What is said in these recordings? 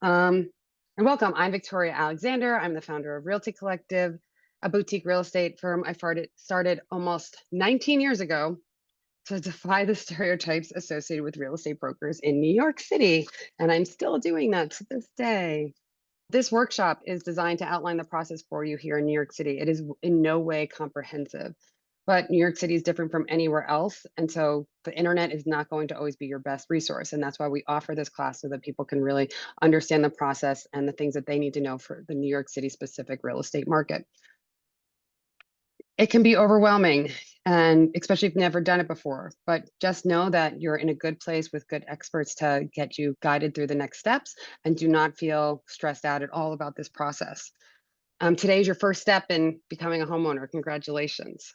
Um, and welcome. I'm Victoria Alexander. I'm the founder of Realty Collective, a boutique real estate firm I started almost 19 years ago to defy the stereotypes associated with real estate brokers in New York City. And I'm still doing that to this day. This workshop is designed to outline the process for you here in New York City. It is in no way comprehensive, but New York City is different from anywhere else. And so the internet is not going to always be your best resource. And that's why we offer this class so that people can really understand the process and the things that they need to know for the New York City specific real estate market. It can be overwhelming, and especially if you've never done it before, but just know that you're in a good place with good experts to get you guided through the next steps, and do not feel stressed out at all about this process. Today is your first step in becoming a homeowner. Congratulations.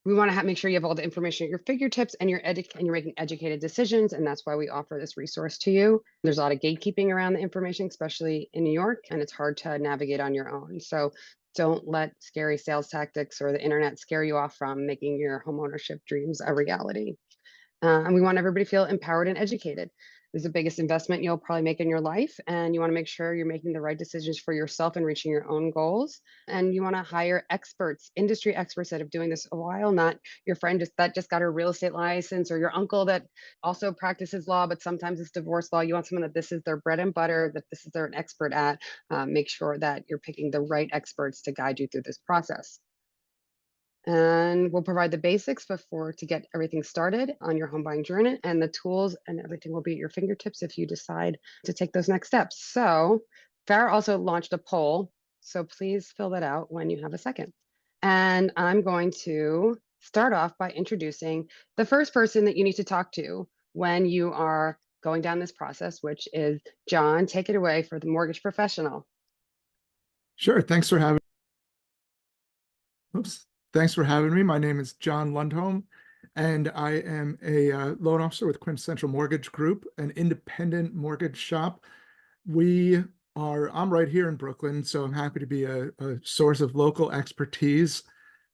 We want to make sure you have all the information at your fingertips and you're making educated decisions. And that's why we offer this resource to you. There's a lot of gatekeeping around the information, especially in New York, and it's hard to navigate on your own. So don't let scary sales tactics or the internet scare you off from making your homeownership dreams a reality. And we want everybody to feel empowered and educated. This is the biggest investment you'll probably make in your life. And you want to make sure you're making the right decisions for yourself and reaching your own goals. And you want to hire experts, industry experts that have doing this a while, not your friend that just got her real estate license, or your uncle that also practices law, but sometimes it's divorce law. You want someone that this is their bread and butter, that this is their an expert at. Make sure that you're picking the right experts to guide you through this process. And we'll provide the basics before to get everything started on your home buying journey, and the tools and everything will be at your fingertips if you decide to take those next steps. So Farah also launched a poll, so please fill that out when you have a second. And I'm going to start off by introducing the first person that you need to talk to when you are going down this process, which is John. Take it away for the mortgage professional. Sure. Oops. Thanks for having me. My name is John Lundholm, and I am a loan officer with Quintessential Mortgage Group, an independent mortgage shop. I'm right here in Brooklyn, so I'm happy to be a source of local expertise.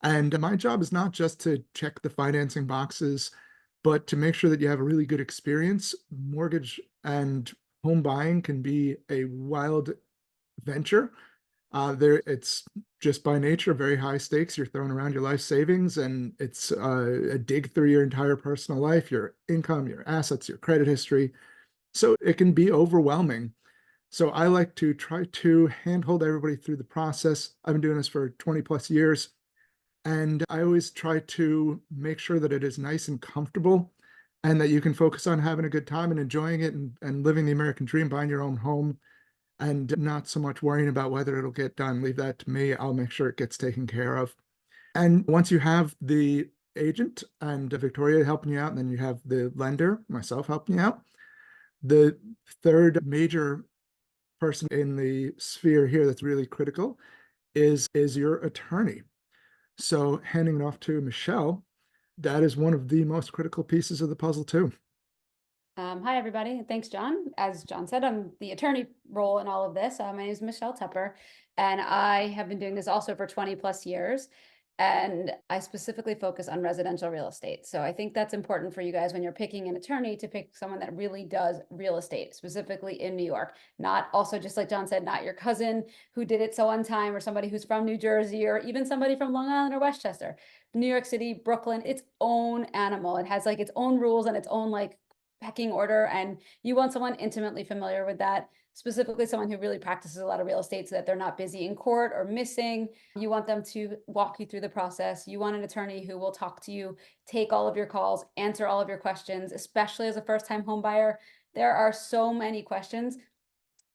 And my job is not just to check the financing boxes, but to make sure that you have a really good experience. Mortgage and home buying can be a wild venture. It's just by nature very high stakes. You're throwing around your life savings, and it's a dig through your entire personal life, your income, your assets, your credit history. So it can be overwhelming. So I like to try to handhold everybody through the process. I've been doing this for 20 plus years, and I always try to make sure that it is nice and comfortable and that you can focus on having a good time and enjoying it and living the American dream, buying your own home and not so much worrying about whether it'll get done. Leave that to me. I'll make sure it gets taken care of. And once you have the agent and Victoria helping you out, and then you have the lender, myself helping you out, the third major person in the sphere here that's really critical is your attorney. So handing it off to Michelle, that is one of the most critical pieces of the puzzle too. Hi, everybody. Thanks, John. As John said, I'm the attorney role in all of this. My name is Michelle Tepper, and I have been doing this also for 20 plus years. And I specifically focus on residential real estate. So I think that's important for you guys when you're picking an attorney to pick someone that really does real estate, specifically in New York. Not also, just like John said, not your cousin who did it so on time, or somebody who's from New Jersey, or even somebody from Long Island or Westchester. New York City, Brooklyn, its own animal. It has like its own rules and its own like pecking order, and you want someone intimately familiar with that, specifically someone who really practices a lot of real estate so that they're not busy in court or missing. You want them to walk you through the process. You want an attorney who will talk to you, take all of your calls, answer all of your questions, especially as a first-time home buyer. There are so many questions,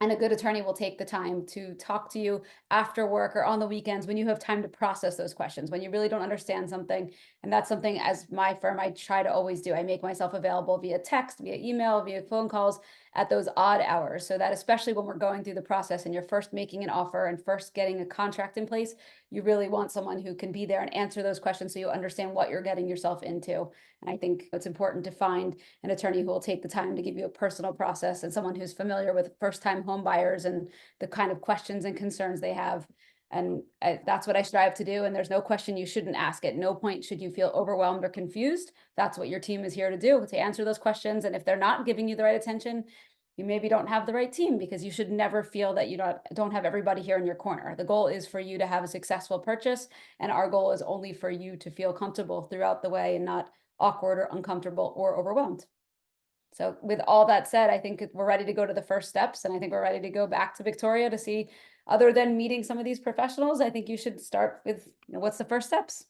and a good attorney will take the time to talk to you after work or on the weekends when you have time to process those questions, when you really don't understand something. And that's something, as my firm, I try to always do. I make myself available via text, via email, via phone calls at those odd hours, so that especially when we're going through the process and you're first making an offer and first getting a contract in place, you really want someone who can be there and answer those questions so you understand what you're getting yourself into. And I think it's important to find an attorney who will take the time to give you a personal process, and someone who's familiar with first-time home buyers and the kind of questions and concerns they have. And that's what I strive to do. And there's no question you shouldn't ask. At no point should you feel overwhelmed or confused. That's what your team is here to do, to answer those questions. And if they're not giving you the right attention, You maybe don't have the right team, because you should never feel that you don't have everybody here in your corner. The goal is for you to have a successful purchase, and our goal is only for you to feel comfortable throughout the way and not awkward or uncomfortable or overwhelmed. So with all that said, I think we're ready to go to the first steps, and I think we're ready to go back to Victoria to see, other than meeting some of these professionals, I think you should start with, what's the first steps?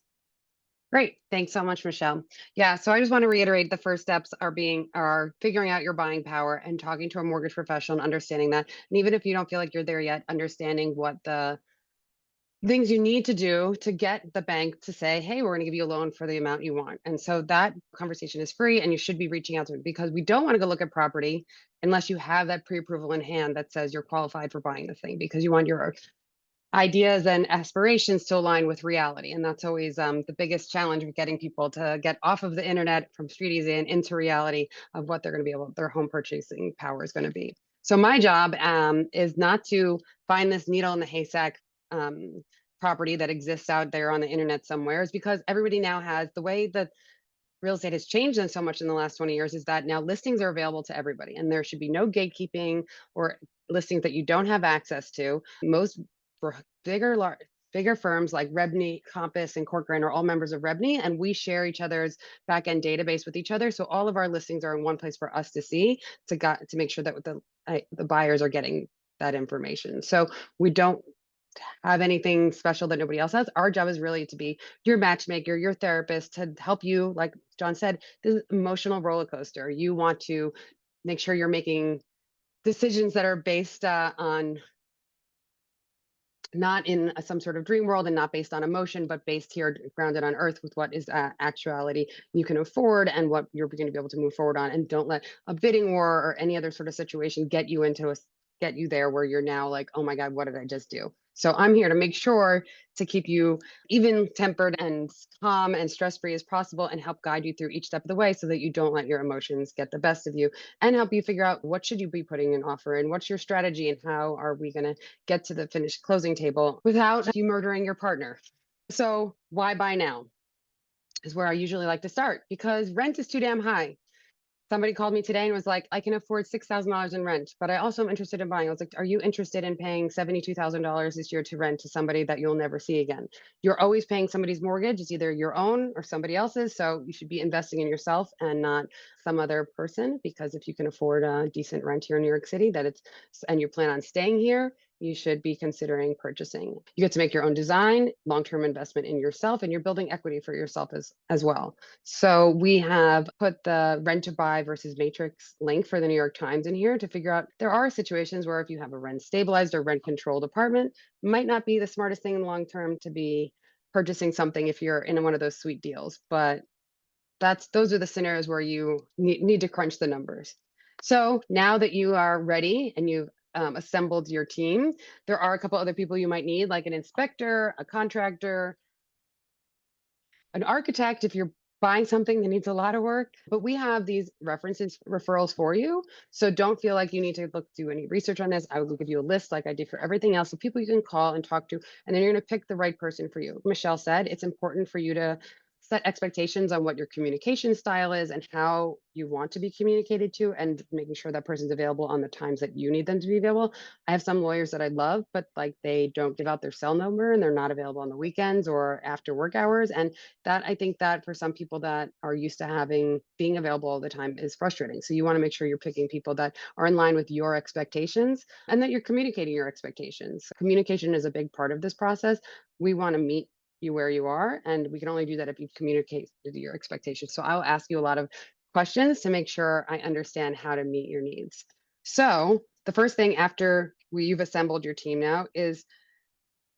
Great. Thanks so much, Michelle. Yeah, so I just want to reiterate the first steps are figuring out your buying power and talking to a mortgage professional and understanding that. And even if you don't feel like you're there yet, understanding what the things you need to do to get the bank to say, hey, we're going to give you a loan for the amount you want. And so that conversation is free, and you should be reaching out to them, because we don't want to go look at property unless you have that pre-approval in hand that says you're qualified for buying the thing, because you want your ideas and aspirations to align with reality. And that's always the biggest challenge with getting people to get off of the internet from street easy and into reality of what they're going to be able, their home purchasing power is going to be. So my job is not to find this needle in the haystack um, property that exists out there on the internet somewhere, is because everybody now has, the way that real estate has changed in so much in the last 20 years, is that now listings are available to everybody, and there should be no gatekeeping or listings that you don't have access to. Most for bigger firms like Rebney, Compass, and Corcoran are all members of Rebney, and we share each other's back-end database with each other. So all of our listings are in one place for us to see, to make sure that the buyers are getting that information. So we don't have anything special that nobody else has. Our job is really to be your matchmaker, your therapist, to help you. Like John said, this is emotional roller coaster. You want to make sure you're making decisions that are based on, not in some sort of dream world and not based on emotion, but based here, grounded on earth, with what is actuality you can afford and what you're going to be able to move forward on. And don't let a bidding war or any other sort of situation get you there where you're now like, oh my God, what did I just do? So I'm here to make sure to keep you even tempered and calm and stress free as possible, and help guide you through each step of the way so that you don't let your emotions get the best of you, and help you figure out what should you be putting an offer in, what's your strategy, and how are we going to get to the finished closing table without you murdering your partner. So why buy now is where I usually like to start, because rent is too damn high. Somebody called me today and was like, I can afford $6,000 in rent, but I also am interested in buying. I was like, are you interested in paying $72,000 this year to rent to somebody that you'll never see again? You're always paying somebody's mortgage. It's either your own or somebody else's. So you should be investing in yourself and not some other person, because if you can afford a decent rent here in New York City, and you plan on staying here, you should be considering purchasing. You get to make your own design, long-term investment in yourself, and you're building equity for yourself as well. So we have put the rent to buy versus matrix link for the New York Times in here to figure out, there are situations where if you have a rent stabilized or rent controlled apartment, might not be the smartest thing in the long term to be purchasing something if you're in one of those sweet deals. But those are the scenarios where you need to crunch the numbers. So now that you are ready and you've assembled your team, there are a couple other people you might need, like an inspector, a contractor, an architect if you're buying something that needs a lot of work. But we have these referrals for you. So don't feel like you need to do any research on this. I will give you a list like I do for everything else of people you can call and talk to, and then you're going to pick the right person for you. Michelle said it's important for you to set expectations on what your communication style is and how you want to be communicated to, and making sure that person's available on the times that you need them to be available. I have some lawyers that I love, but like they don't give out their cell number and they're not available on the weekends or after work hours. And that, I think that for some people that are used to being available all the time, is frustrating. So you want to make sure you're picking people that are in line with your expectations and that you're communicating your expectations. Communication is a big part of this process. We want to meet you where you are, and we can only do that if you communicate with your expectations. So I'll ask you a lot of questions to make sure I understand how to meet your needs. So the first thing after you've assembled your team now is,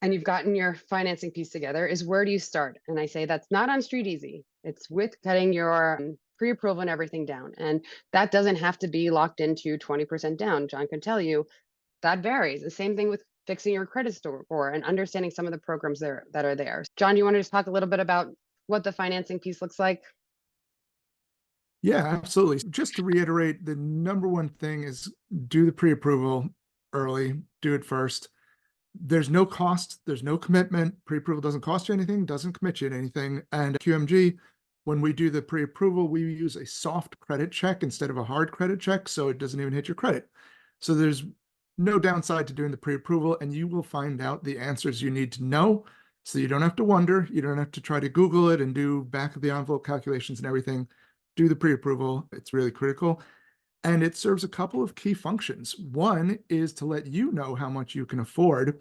and you've gotten your financing piece together, is where do you start? And I say that's not on Street Easy. It's with cutting your pre-approval and everything down. And that doesn't have to be locked into 20% down. John can tell you that varies. The same thing with fixing your credit score and understanding some of the programs that are there. John, you want to just talk a little bit about what the financing piece looks like? Yeah, absolutely. Just to reiterate, the number one thing is do the pre-approval early, do it first. There's no cost, there's no commitment. Pre-approval doesn't cost you anything, doesn't commit you to anything. And QMG, when we do the pre-approval, we use a soft credit check instead of a hard credit check, so it doesn't even hit your credit. So there's no downside to doing the pre-approval, and you will find out the answers you need to know. So you don't have to wonder, you don't have to try to Google it and do back of the envelope calculations and everything. Do the pre-approval. It's really critical. And it serves a couple of key functions. One is to let you know how much you can afford.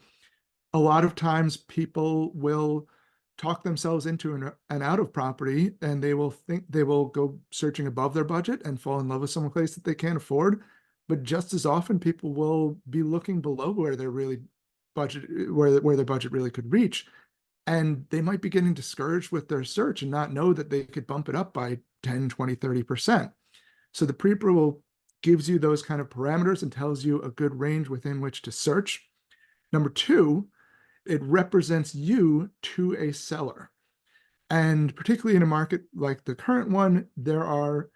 A lot of times people will talk themselves into an out of property, and they will think they will go searching above their budget and fall in love with some place that they can't afford. But just as often, people will be looking below where they're really where their budget really could reach. And they might be getting discouraged with their search and not know that they could bump it up by 10, 20, 30%. So the pre-approval gives you those kind of parameters and tells you a good range within which to search. Number two, it represents you to a seller. And particularly in a market like the current one, there are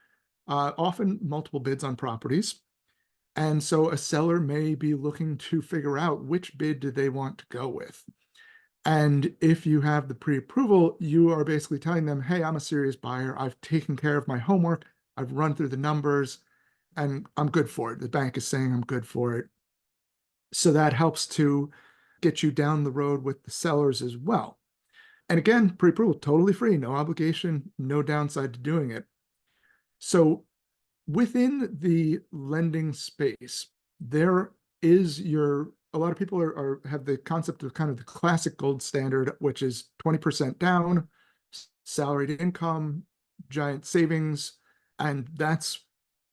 often multiple bids on properties. And so a seller may be looking to figure out which bid do they want to go with. And if you have the pre-approval, you are basically telling them, hey, I'm a serious buyer. I've taken care of my homework. I've run through the numbers and I'm good for it. The bank is saying I'm good for it. So that helps to get you down the road with the sellers as well. And again, pre-approval, totally free, no obligation, no downside to doing it. So within the lending space, there is a lot of people have the concept of kind of the classic gold standard, which is 20% down, salaried income, giant savings, and that's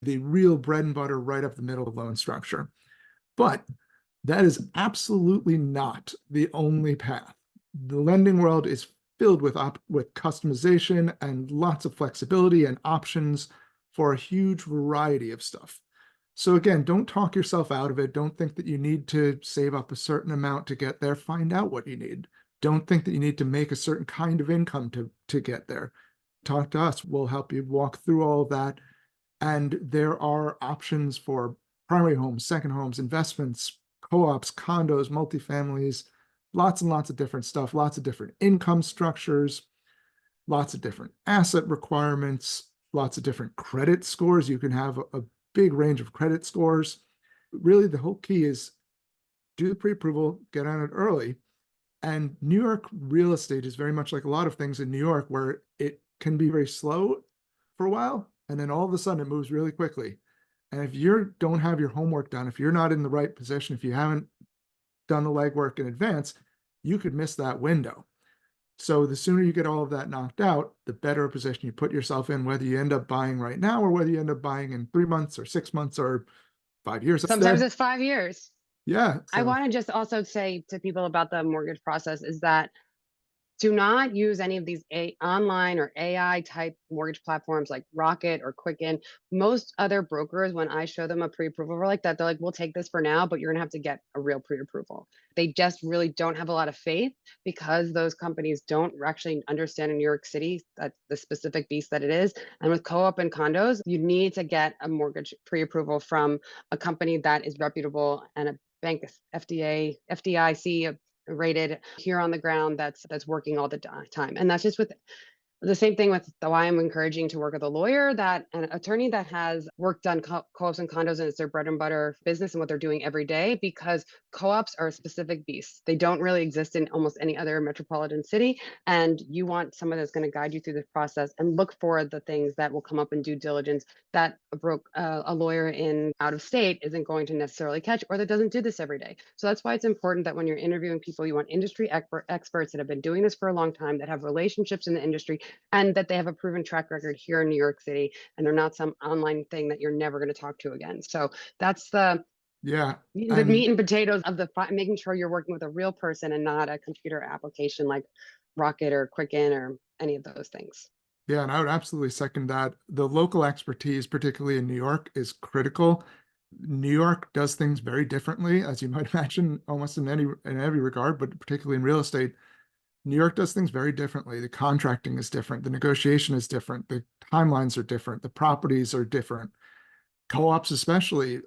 the real bread and butter right up the middle of the loan structure. But that is absolutely not the only path. The lending world is filled with customization and lots of flexibility and options for a huge variety of stuff. So again, don't talk yourself out of it. Don't think that you need to save up a certain amount to get there. Find out what you need. Don't think that you need to make a certain kind of income to get there. Talk to us. We'll help you walk through all of that. And there are options for primary homes, second homes, investments, co-ops, condos, multifamilies, lots and lots of different stuff, lots of different income structures, lots of different asset requirements, lots of different credit scores. You can have a big range of credit scores. Really, the whole key is do the pre-approval, get on it early. And New York real estate is very much like a lot of things in New York, where it can be very slow for a while, and then all of a sudden it moves really quickly. And if you don't have your homework done, if you're not in the right position, if you haven't done the legwork in advance, you could miss that window. So the sooner you get all of that knocked out, the better position you put yourself in, whether you end up buying right now or whether you end up buying in 3 months or 6 months or 5 years. Sometimes it's 5 years. Yeah. I want to just also say to people about the mortgage process is that do not use any of these online or AI type mortgage platforms like Rocket or Quicken. Most other brokers, when I show them a pre-approval like that, they're like, we'll take this for now, but you're gonna have to get a real pre-approval. They just really don't have a lot of faith because those companies don't actually understand in New York City that the specific beast that it is. And with co-op and condos, you need to get a mortgage pre-approval from a company that is reputable and a bank, FDA, FDIC rated here on the ground that's working all the time. And that's just with the same thing with why I'm encouraging to work with a lawyer, that an attorney that has worked on co-ops and condos and it's their bread and butter business and what they're doing every day, because co-ops are a specific beast. They don't really exist in almost any other metropolitan city. And you want someone that's going to guide you through this process and look for the things that will come up in due diligence that a lawyer in out of state isn't going to necessarily catch, or that doesn't do this every day. So that's why it's important that when you're interviewing people, you want industry experts that have been doing this for a long time, that have relationships in the industry, and that they have a proven track record here in New York City, and they're not some online thing that you're never going to talk to again. So that's the meat and potatoes of making sure you're working with a real person and not a computer application like Rocket or Quicken or any of those things. Yeah, and I would absolutely second that. The local expertise, particularly in New York, is critical. New York does things very differently, as you might imagine, almost in every regard, but particularly in real estate. New York does things very differently. The contracting is different. The negotiation is different. The timelines are different. The properties are different. Co-ops especially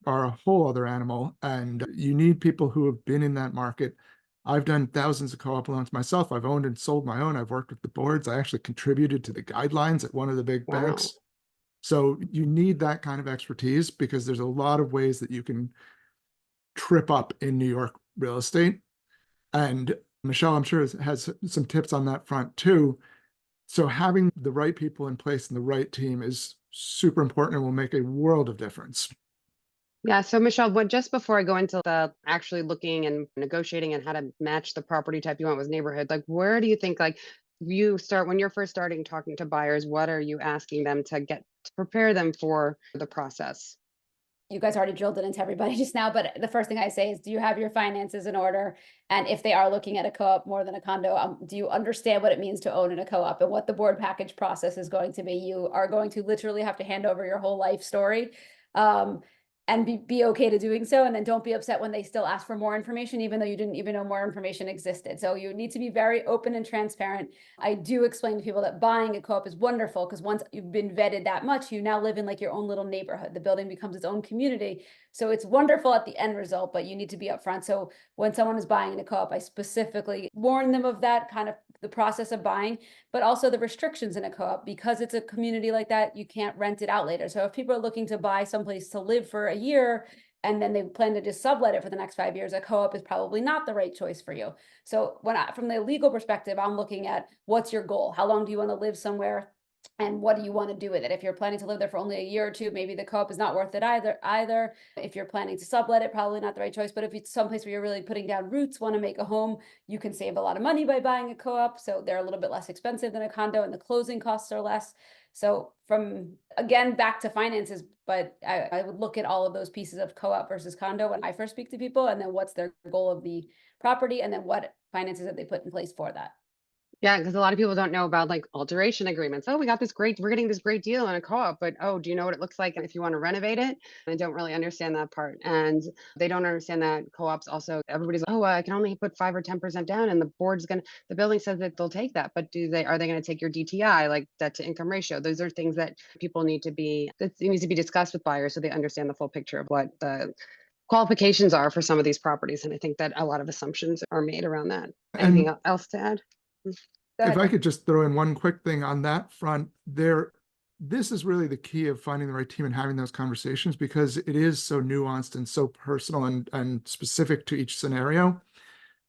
are a whole other animal, and you need people who have been in that market. I've done thousands of co-op loans myself. I've owned and sold my own. I've worked with the boards. I actually contributed to the guidelines at one of the big Wow. banks. So you need that kind of expertise because there's a lot of ways that you can trip up in New York real estate. And Michelle, I'm sure, has some tips on that front too. So having the right people in place and the right team is super important and will make a world of difference. Yeah. So Michelle, what just before I go into the actually looking and negotiating and how to match the property type you want with neighborhood, like where do you think like you start when you're first starting talking to buyers, what are you asking them to get to prepare them for the process? You guys already drilled it into everybody just now, but the first thing I say is, do you have your finances in order? And if they are looking at a co-op more than a condo, do you understand what it means to own in a co-op and what the board package process is going to be? You are going to literally have to hand over your whole life story. And be okay to doing so. And then don't be upset when they still ask for more information, even though you didn't even know more information existed. So you need to be very open and transparent. I do explain to people that buying a co-op is wonderful because once you've been vetted that much, you now live in like your own little neighborhood. The building becomes its own community. So it's wonderful at the end result, but you need to be upfront. So when someone is buying in a co-op, I specifically warn them of that kind of the process of buying, but also the restrictions in a co-op. Because it's a community like that, you can't rent it out later. So if people are looking to buy someplace to live for a year and then they plan to just sublet it for the next 5 years, a co-op is probably not the right choice for you. So from the legal perspective, I'm looking at what's your goal? How long do you want to live somewhere? And what do you want to do with it? If you're planning to live there for only a year or two, maybe the co-op is not worth it either. If you're planning to sublet it, probably not the right choice. But if it's someplace where you're really putting down roots, want to make a home, you can save a lot of money by buying a co-op. So they're a little bit less expensive than a condo and the closing costs are less. So from, again, back to finances, but I would look at all of those pieces of co-op versus condo when I first speak to people, and then what's their goal of the property, and then what finances have they put in place for that. Yeah, because a lot of people don't know about like alteration agreements. Oh, we're getting this great deal in a co-op, but oh, do you know what it looks like if you want to renovate it? I don't really understand that part. And they don't understand that co-ops also, everybody's like, oh, I can only put 5 or 10% down and the building says that they'll take that. But are they going to take your DTI, like debt to income ratio? Those are things that that needs to be discussed with buyers so they understand the full picture of what the qualifications are for some of these properties. And I think that a lot of assumptions are made around that. Anything And else to add? Go if ahead, I Jen. could just throw in one quick thing on that front, this is really the key of finding the right team and having those conversations because it is so nuanced and so personal and specific to each scenario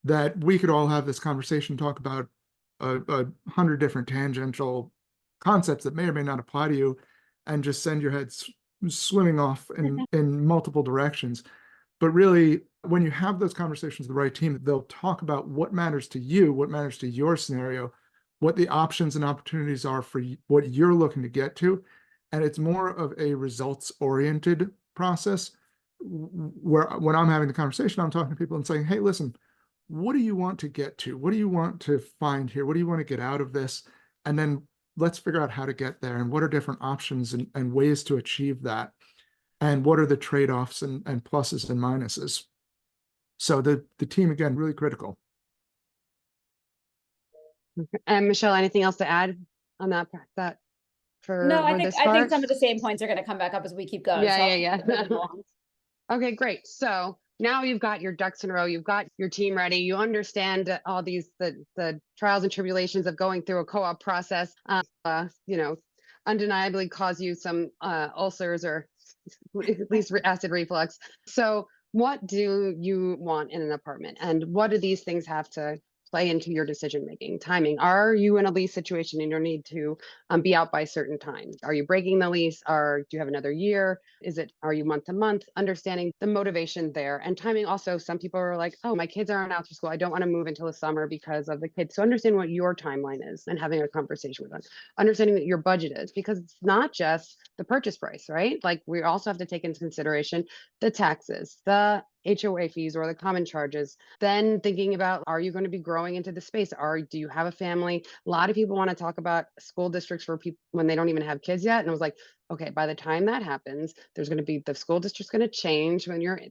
that we could all have this conversation, talk about a 100 different tangential concepts that may or may not apply to you, and just send your head swimming off in multiple directions. But really, when you have those conversations with the right team, they'll talk about what matters to you, what matters to your scenario, what the options and opportunities are for what you're looking to get to. And it's more of a results-oriented process where when I'm having the conversation, I'm talking to people and saying, hey, listen, what do you want to get to? What do you want to find here? What do you want to get out of this? And then let's figure out how to get there and what are different options and ways to achieve that. And what are the trade-offs and pluses and minuses? So the team, again, really critical. And Michelle, anything else to add on that No, for this I think part? some of the same points are going to come back up as we keep going. Yeah, So yeah, I'll yeah. move along. Okay, great. So now you've got your ducks in a row. You've got your team ready. You understand all the trials and tribulations of going through a co-op process. Undeniably cause you some ulcers or at least acid reflux. So what do you want in an apartment, and what do these things have to play into your decision making? Timing. Are you in a lease situation and you need to be out by certain times? Are you breaking the lease? Do you have another year? Are you month to month? Understanding the motivation there, and timing. Also, some people are like, oh, my kids aren't out for school, I don't want to move until the summer because of the kids. So understand what your timeline is and having a conversation with them. Understanding what your budget is, because it's not just the purchase price, right? Like we also have to take into consideration the taxes, the HOA fees or the common charges. Then thinking about, are you going to be growing into the space? Do you have a family? A lot of people want to talk about school districts for people when they don't even have kids yet. And I was like, okay, by the time that happens, the school district's going to change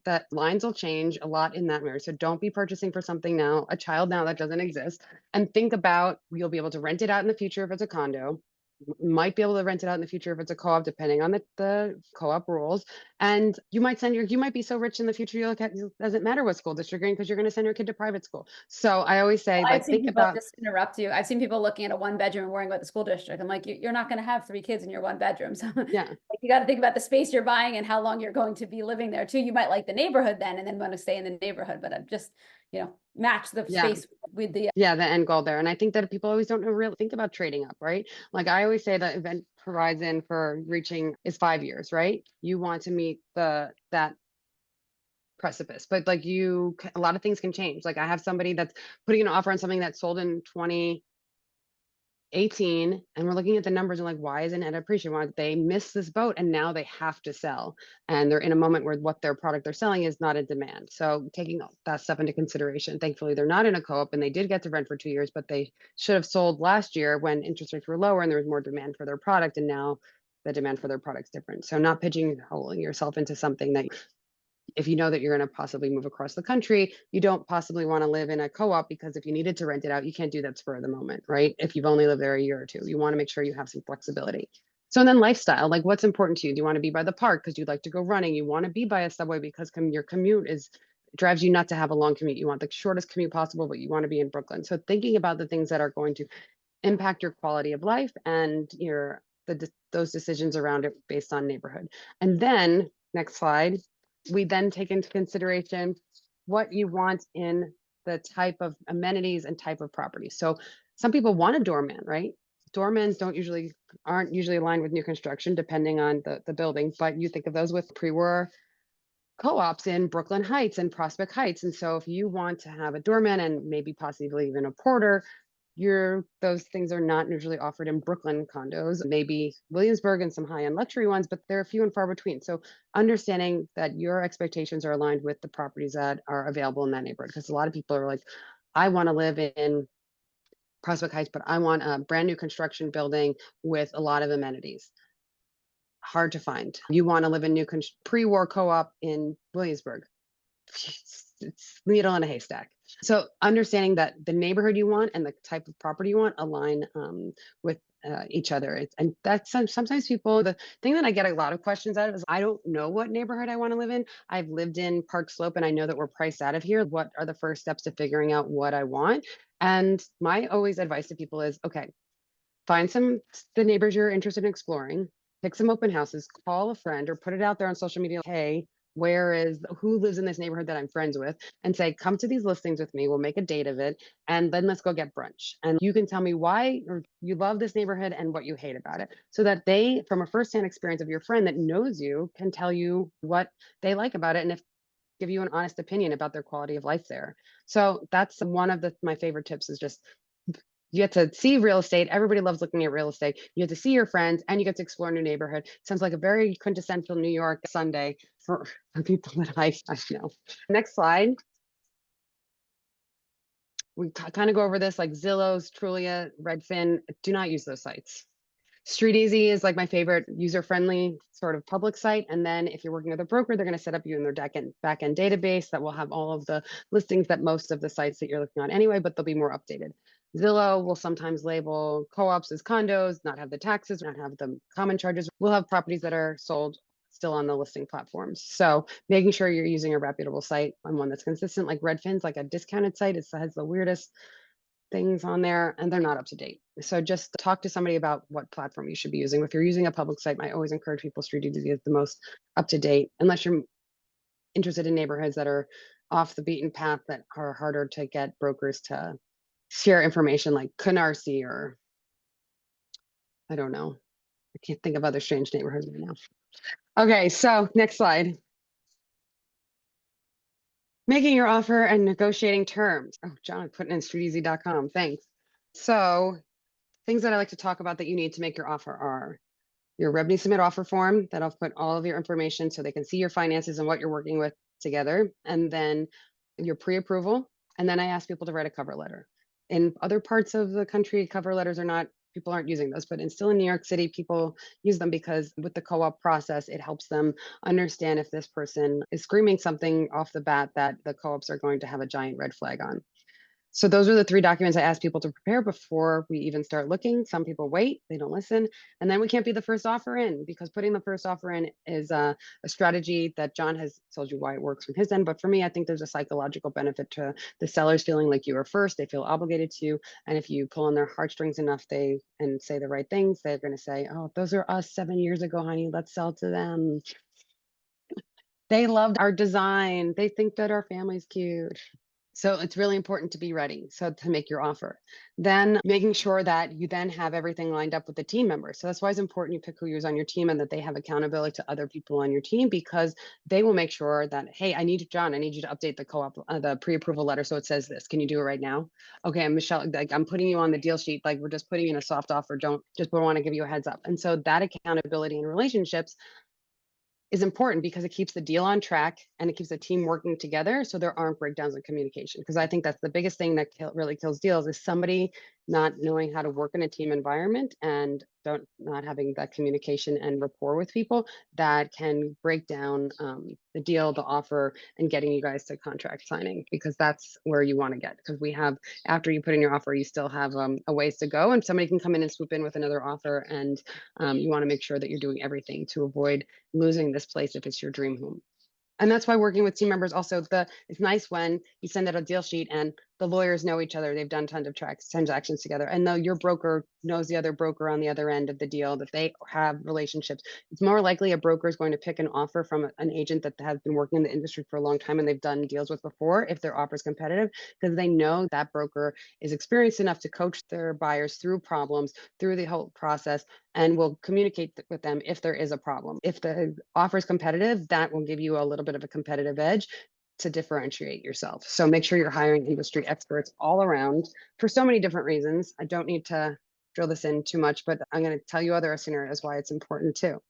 that lines will change a lot in that mirror. So don't be purchasing for something now, a child now that doesn't exist. And think about, you'll be able to rent it out in the future if it's a condo. might be able to rent it out in the future if it's a co-op, depending on the co-op rules. And you might be so rich in the future, it doesn't matter what school district you're in because you're going to send your kid to private school. So I always say, I've like, seen think people, about, just to interrupt you, I've seen people looking at a one bedroom and worrying about the school district. I'm like, you're not going to have 3 kids in your one bedroom. So yeah, like, you got to think about the space you're buying and how long you're going to be living there too. You might like the neighborhood then and then want to stay in the neighborhood, but I'm just, match the yeah. space with the. Yeah, the end goal there. And I think that people always don't really think about trading up, right? Like I always say the event horizon for reaching is 5 years, right? You want to meet that precipice, but like a lot of things can change. Like I have somebody that's putting an offer on something that sold in 2018, and we're looking at the numbers and like, why isn't it appreciating? Why they missed this boat and now they have to sell, and they're in a moment where what their product they're selling is not in demand. So taking that stuff into consideration, thankfully they're not in a co-op and they did get to rent for 2 years, but they should have sold last year when interest rates were lower and there was more demand for their product, and now the demand for their product's different. So not pigeonholing yourself into something that, if you know that you're going to possibly move across the country, you don't possibly want to live in a co-op, because if you needed to rent it out, you can't do that spur of the moment, right? If you've only lived there a year or two, you want to make sure you have some flexibility. So, and then lifestyle, like what's important to you? Do you want to be by the park because you'd like to go running? You want to be by a subway because your commute drives you not to have a long commute. You want the shortest commute possible, but you want to be in Brooklyn. So thinking about the things that are going to impact your quality of life and those decisions around it based on neighborhood. And then next slide, we then take into consideration what you want in the type of amenities and type of property. So some people want a doorman, right? Doormans aren't usually aligned with new construction, depending on the building, but you think of those with pre-war co-ops in Brooklyn Heights and Prospect Heights. And so if you want to have a doorman and maybe possibly even a porter, those things are not usually offered in Brooklyn condos, maybe Williamsburg and some high-end luxury ones, but they're few and far between. So understanding that your expectations are aligned with the properties that are available in that neighborhood, because a lot of people are like, I want to live in Prospect Heights, but I want a brand new construction building with a lot of amenities. Hard to find. You want to live in pre-war co-op in Williamsburg. It's needle in a haystack. So understanding that the neighborhood you want and the type of property you want align with each other. And that's sometimes the thing that I get a lot of questions out of is, I don't know what neighborhood I want to live in. I've lived in Park Slope and I know that we're priced out of here. What are the first steps to figuring out what I want? And my always advice to people is, okay, find the neighbors you're interested in exploring, pick some open houses, call a friend or put it out there on social media. Hey, who lives in this neighborhood that I'm friends with, and say, come to these listings with me. We'll make a date of it. And then let's go get brunch. And you can tell me why or you love this neighborhood and what you hate about it, so that they, from a firsthand experience of your friend that knows you, can tell you what they like about it. And give you an honest opinion about their quality of life there. So that's one of my favorite tips, is just, you get to see real estate. Everybody loves looking at real estate. You get to see your friends and you get to explore a new neighborhood. Sounds like a very quintessential New York Sunday for people that I know. Next slide. We kind of go over this, like Zillow's, Trulia, Redfin. Do not use those sites. StreetEasy is like my favorite user-friendly sort of public site. And then if you're working with a broker, they're going to set up you in their back-end database that will have all of the listings that most of the sites that you're looking on anyway, but they'll be more updated. Zillow will sometimes label co-ops as condos, not have the taxes, not have the common charges. We'll have properties that are sold still on the listing platforms. So making sure you're using a reputable site and one that's consistent. Like Redfin's like a discounted site. It has the weirdest things on there and they're not up to date. So just talk to somebody about what platform you should be using. If you're using a public site, I always encourage people, StreetEasy is the most up to date, unless you're interested in neighborhoods that are off the beaten path that are harder to get brokers to share information, like Canarsie, or I don't know. I can't think of other strange neighborhoods right now. Okay, so next slide. Making your offer and negotiating terms. Oh, John, putting in streeteasy.com. Thanks. So things that I like to talk about that you need to make your offer are your revenue submit offer form that'll put all of your information so they can see your finances and what you're working with together. And then your pre-approval. And then I ask people to write a cover letter. In other parts of the country, cover letters people aren't using those, but still in New York City, people use them because with the co-op process, it helps them understand if this person is screaming something off the bat that the co-ops are going to have a giant red flag on. So those are the 3 documents I ask people to prepare before we even start looking. Some people wait, they don't listen, and then we can't be the first offer in, because putting the first offer in is a strategy that John has told you why it works from his end. But for me, I think there's a psychological benefit to the sellers feeling like you are first. They feel obligated to, and if you pull on their heartstrings enough, and say the right things, they're going to say, "Oh, those are us 7 years ago, honey. Let's sell to them. They loved our design. They think that our family's cute." So it's really important to be ready. So to make your offer, then making sure that you then have everything lined up with the team members. So that's why it's important you pick who you's on your team and that they have accountability to other people on your team, because they will make sure that, hey, John, I need you to update the co-op, the pre-approval letter. So it says this, can you do it right now? Okay, Michelle, like, I'm putting you on the deal sheet. Like, we're just putting in a soft offer. Don't just, we want to give you a heads up. And so that accountability in relationships is important because it keeps the deal on track and it keeps the team working together, so there aren't breakdowns in communication. Because I think that's the biggest thing that really kills deals, is somebody not knowing how to work in a team environment and not having that communication and rapport with people that can break down the deal, the offer, and getting you guys to contract signing, because that's where you want to get. Because we have, after you put in your offer, you still have a ways to go, and somebody can come in and swoop in with another offer, and you want to make sure that you're doing everything to avoid losing this place if it's your dream home. And that's why working with team members also, it's nice when you send out a deal sheet and the lawyers know each other. They've done tons of transactions together, and though your broker knows the other broker on the other end of the deal, that they have relationships. It's more likely a broker is going to pick an offer from an agent that has been working in the industry for a long time and they've done deals with before, if their offer is competitive, because they know that broker is experienced enough to coach their buyers through problems, through the whole process, and will communicate with them if there is a problem. If the offer is competitive, that will give you a little bit of a competitive edge to differentiate yourself. So make sure you're hiring industry experts all around for so many different reasons. I don't need to drill this in too much, but I'm going to tell you other scenarios why it's important too.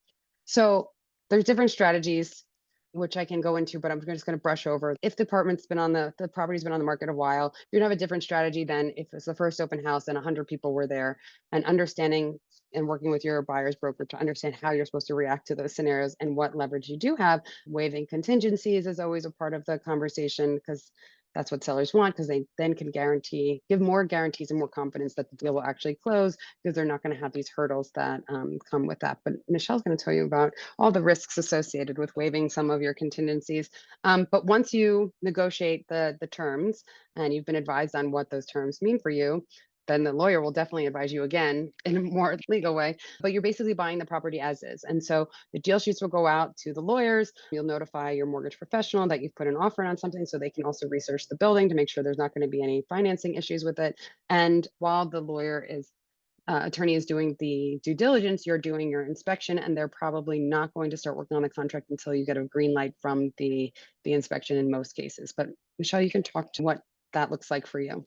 So there's different strategies which I can go into, but I'm just going to brush over. If the property's been on the market a while, you're gonna have a different strategy than if it's the first open house and 100 people were there, and understanding and working with your buyer's broker to understand how you're supposed to react to those scenarios and what leverage you do have. Waiving contingencies is always a part of the conversation, because that's what sellers want, because they then can give more guarantees and more confidence that the deal will actually close, because they're not going to have these hurdles that come with that. But Michelle's going to tell you about all the risks associated with waiving some of your contingencies. But once you negotiate the terms and you've been advised on what those terms mean for you, then the lawyer will definitely advise you again in a more legal way. But you're basically buying the property as is. And so the deal sheets will go out to the lawyers. You'll notify your mortgage professional that you've put an offer on something, so they can also research the building to make sure there's not going to be any financing issues with it. And while the attorney is doing the due diligence, you're doing your inspection, and they're probably not going to start working on the contract until you get a green light from the inspection in most cases. But Michelle, you can talk to what that looks like for you.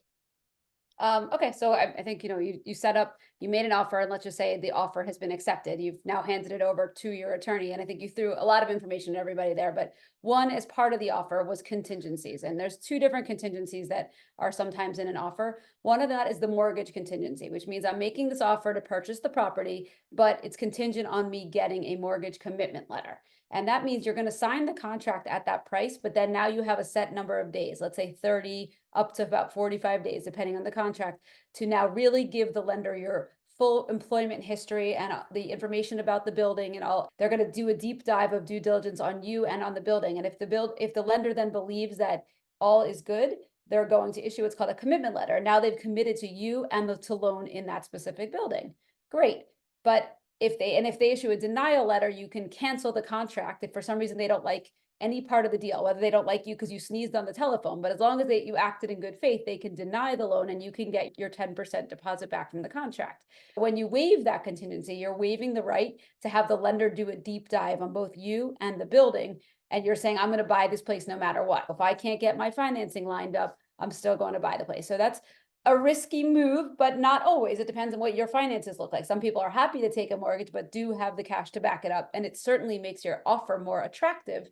Okay, so I think, you set up, you made an offer, and let's just say the offer has been accepted. You've now handed it over to your attorney, and I think you threw a lot of information to everybody there. But one, as part of the offer, was contingencies, and there's 2 different contingencies that are sometimes in an offer. One of that is the mortgage contingency, which means I'm making this offer to purchase the property, but it's contingent on me getting a mortgage commitment letter. And that means you're going to sign the contract at that price, but then now you have a set number of days, let's say 30 up to about 45 days, depending on the contract, to now really give the lender your full employment history and the information about the building and all. They're going to do a deep dive of due diligence on you and on the building. And if the lender then believes that all is good, they're going to issue what's called a commitment letter. Now they've committed to you and to loan in that specific building. Great. But if they issue a denial letter, you can cancel the contract if for some reason they don't like any part of the deal, whether they don't like you because you sneezed on the telephone. But as long as you acted in good faith, they can deny the loan and you can get your 10% deposit back from the contract. When you waive that contingency, you're waiving the right to have the lender do a deep dive on both you and the building. And you're saying, I'm going to buy this place no matter what. If I can't get my financing lined up, I'm still going to buy the place. So that's a risky move, but not always. It depends on what your finances look like. Some people are happy to take a mortgage, but do have the cash to back it up. And it certainly makes your offer more attractive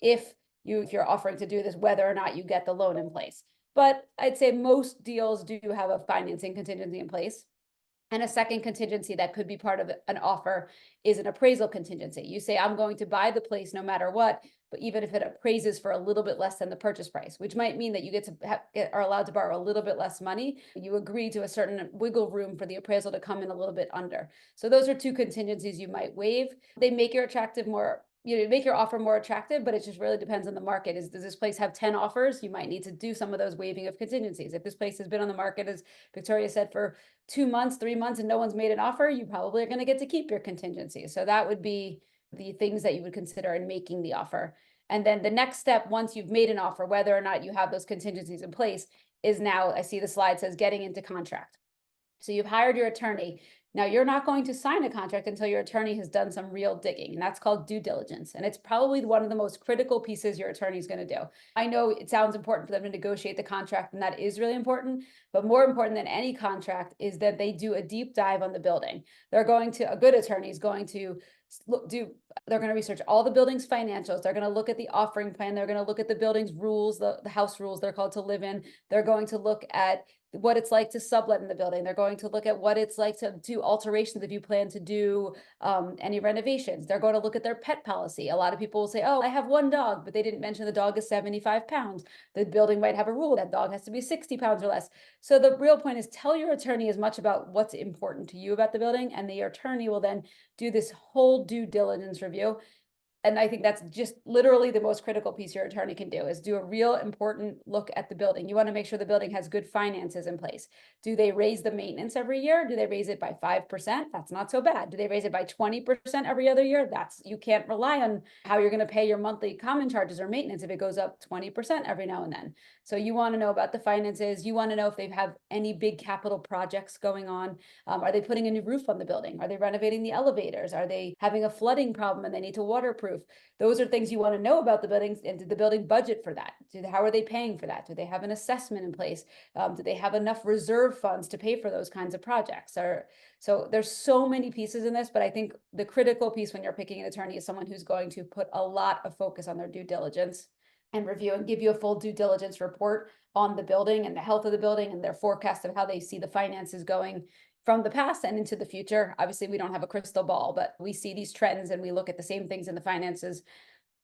if you're offering to do this, whether or not you get the loan in place. But I'd say most deals do have a financing contingency in place. And a second contingency that could be part of an offer is an appraisal contingency. You say, I'm going to buy the place no matter what, but even if it appraises for a little bit less than the purchase price, which might mean that you are allowed to borrow a little bit less money, you agree to a certain wiggle room for the appraisal to come in a little bit under. So those are two contingencies you might waive. They make your make your offer more attractive, but it just really depends on the market. Does this place have 10 offers? You might need to do some of those waiving of contingencies. If this place has been on the market, as Victoria said, for 2 months, 3 months, and no one's made an offer, you probably are going to get to keep your contingencies. So that would be the things that you would consider in making the offer. And then the next step, once you've made an offer, whether or not you have those contingencies in place, is now, I see the slide says getting into contract. So you've hired your attorney. Now you're not going to sign a contract until your attorney has done some real digging, and that's called due diligence. And it's probably one of the most critical pieces your attorney is going to do. I know it sounds important for them to negotiate the contract, and that is really important, but more important than any contract is that they do a deep dive on the building. A good attorney is going to they're going to research all the building's financials. They're going to look at the offering plan. They're going to look at the building's rules, the house rules they're called to live in. They're going to look at what it's like to sublet in the building. They're going to look at what it's like to do alterations if you plan to do any renovations. They're going to look at their pet policy. A lot of people will say, oh, I have one dog, but they didn't mention the dog is 75 pounds. The building might have a rule that dog has to be 60 pounds or less. So the real point is tell your attorney as much about what's important to you about the building, and the attorney will then do this whole due diligence review. And I think that's just literally the most critical piece your attorney can do, is do a real important look at the building. You want to make sure the building has good finances in place. Do they raise the maintenance every year? Do they raise it by 5%? That's not so bad. Do they raise it by 20% every other year? You can't rely on how you're going to pay your monthly common charges or maintenance if it goes up 20% every now and then. So you want to know about the finances. You want to know if they have any big capital projects going on. Are they putting a new roof on the building? Are they renovating the elevators? Are they having a flooding problem and they need to waterproof? Those are things you want to know about the buildings, and did the building budget for that? How are they paying for that? Do they have an assessment in place? Do they have enough reserve funds to pay for those kinds of projects? So there's so many pieces in this, but I think the critical piece when you're picking an attorney is someone who's going to put a lot of focus on their due diligence and review and give you a full due diligence report on the building and the health of the building and their forecast of how they see the finances going from the past and into the future. Obviously, we don't have a crystal ball, but we see these trends and we look at the same things in the finances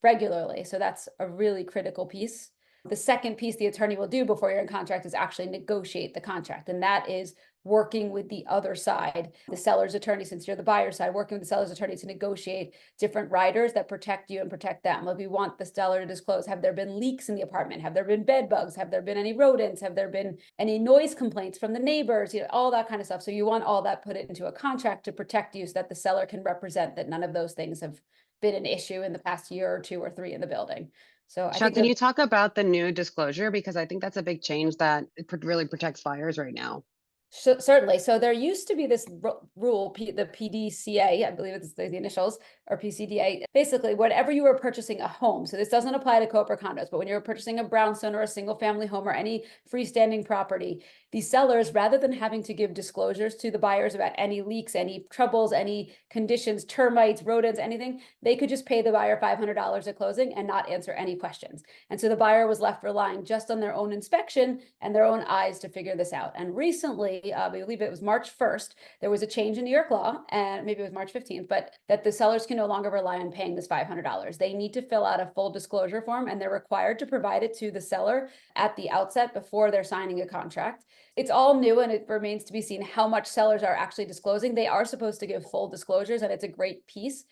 regularly. So that's a really critical piece. The second piece the attorney will do before you're in contract is actually negotiate the contract. And that is working with the other side, the seller's attorney, since you're the buyer's side, working with the seller's attorney to negotiate different riders that protect you and protect them. Like, we want the seller to disclose, have there been leaks in the apartment? Have there been bed bugs? Have there been any rodents? Have there been any noise complaints from the neighbors? All that kind of stuff. So you want all that put it into a contract to protect you so that the seller can represent that none of those things have been an issue in the past year or 2 or 3 in the building. So I think Can you talk about the new disclosure? Because I think that's a big change that really protects buyers right now. Certainly. So there used to be this rule, the PDCA, I believe it's the initials, or PCDA. Basically, whenever you were purchasing a home, so this doesn't apply to co-op or condos, but when you're purchasing a brownstone or a single family home or any freestanding property, the sellers, rather than having to give disclosures to the buyers about any leaks, any troubles, any conditions, termites, rodents, anything, they could just pay the buyer $500 at closing and not answer any questions. And so the buyer was left relying just on their own inspection and their own eyes to figure this out. And recently, I believe it was March 1st, there was a change in New York law, and maybe it was March 15th, but that the sellers can no longer rely on paying this $500. They need to fill out a full disclosure form, and they're required to provide it to the seller at the outset before they're signing a contract. It's all new, and it remains to be seen how much sellers are actually disclosing. They are supposed to give full disclosures, and it's a great piece.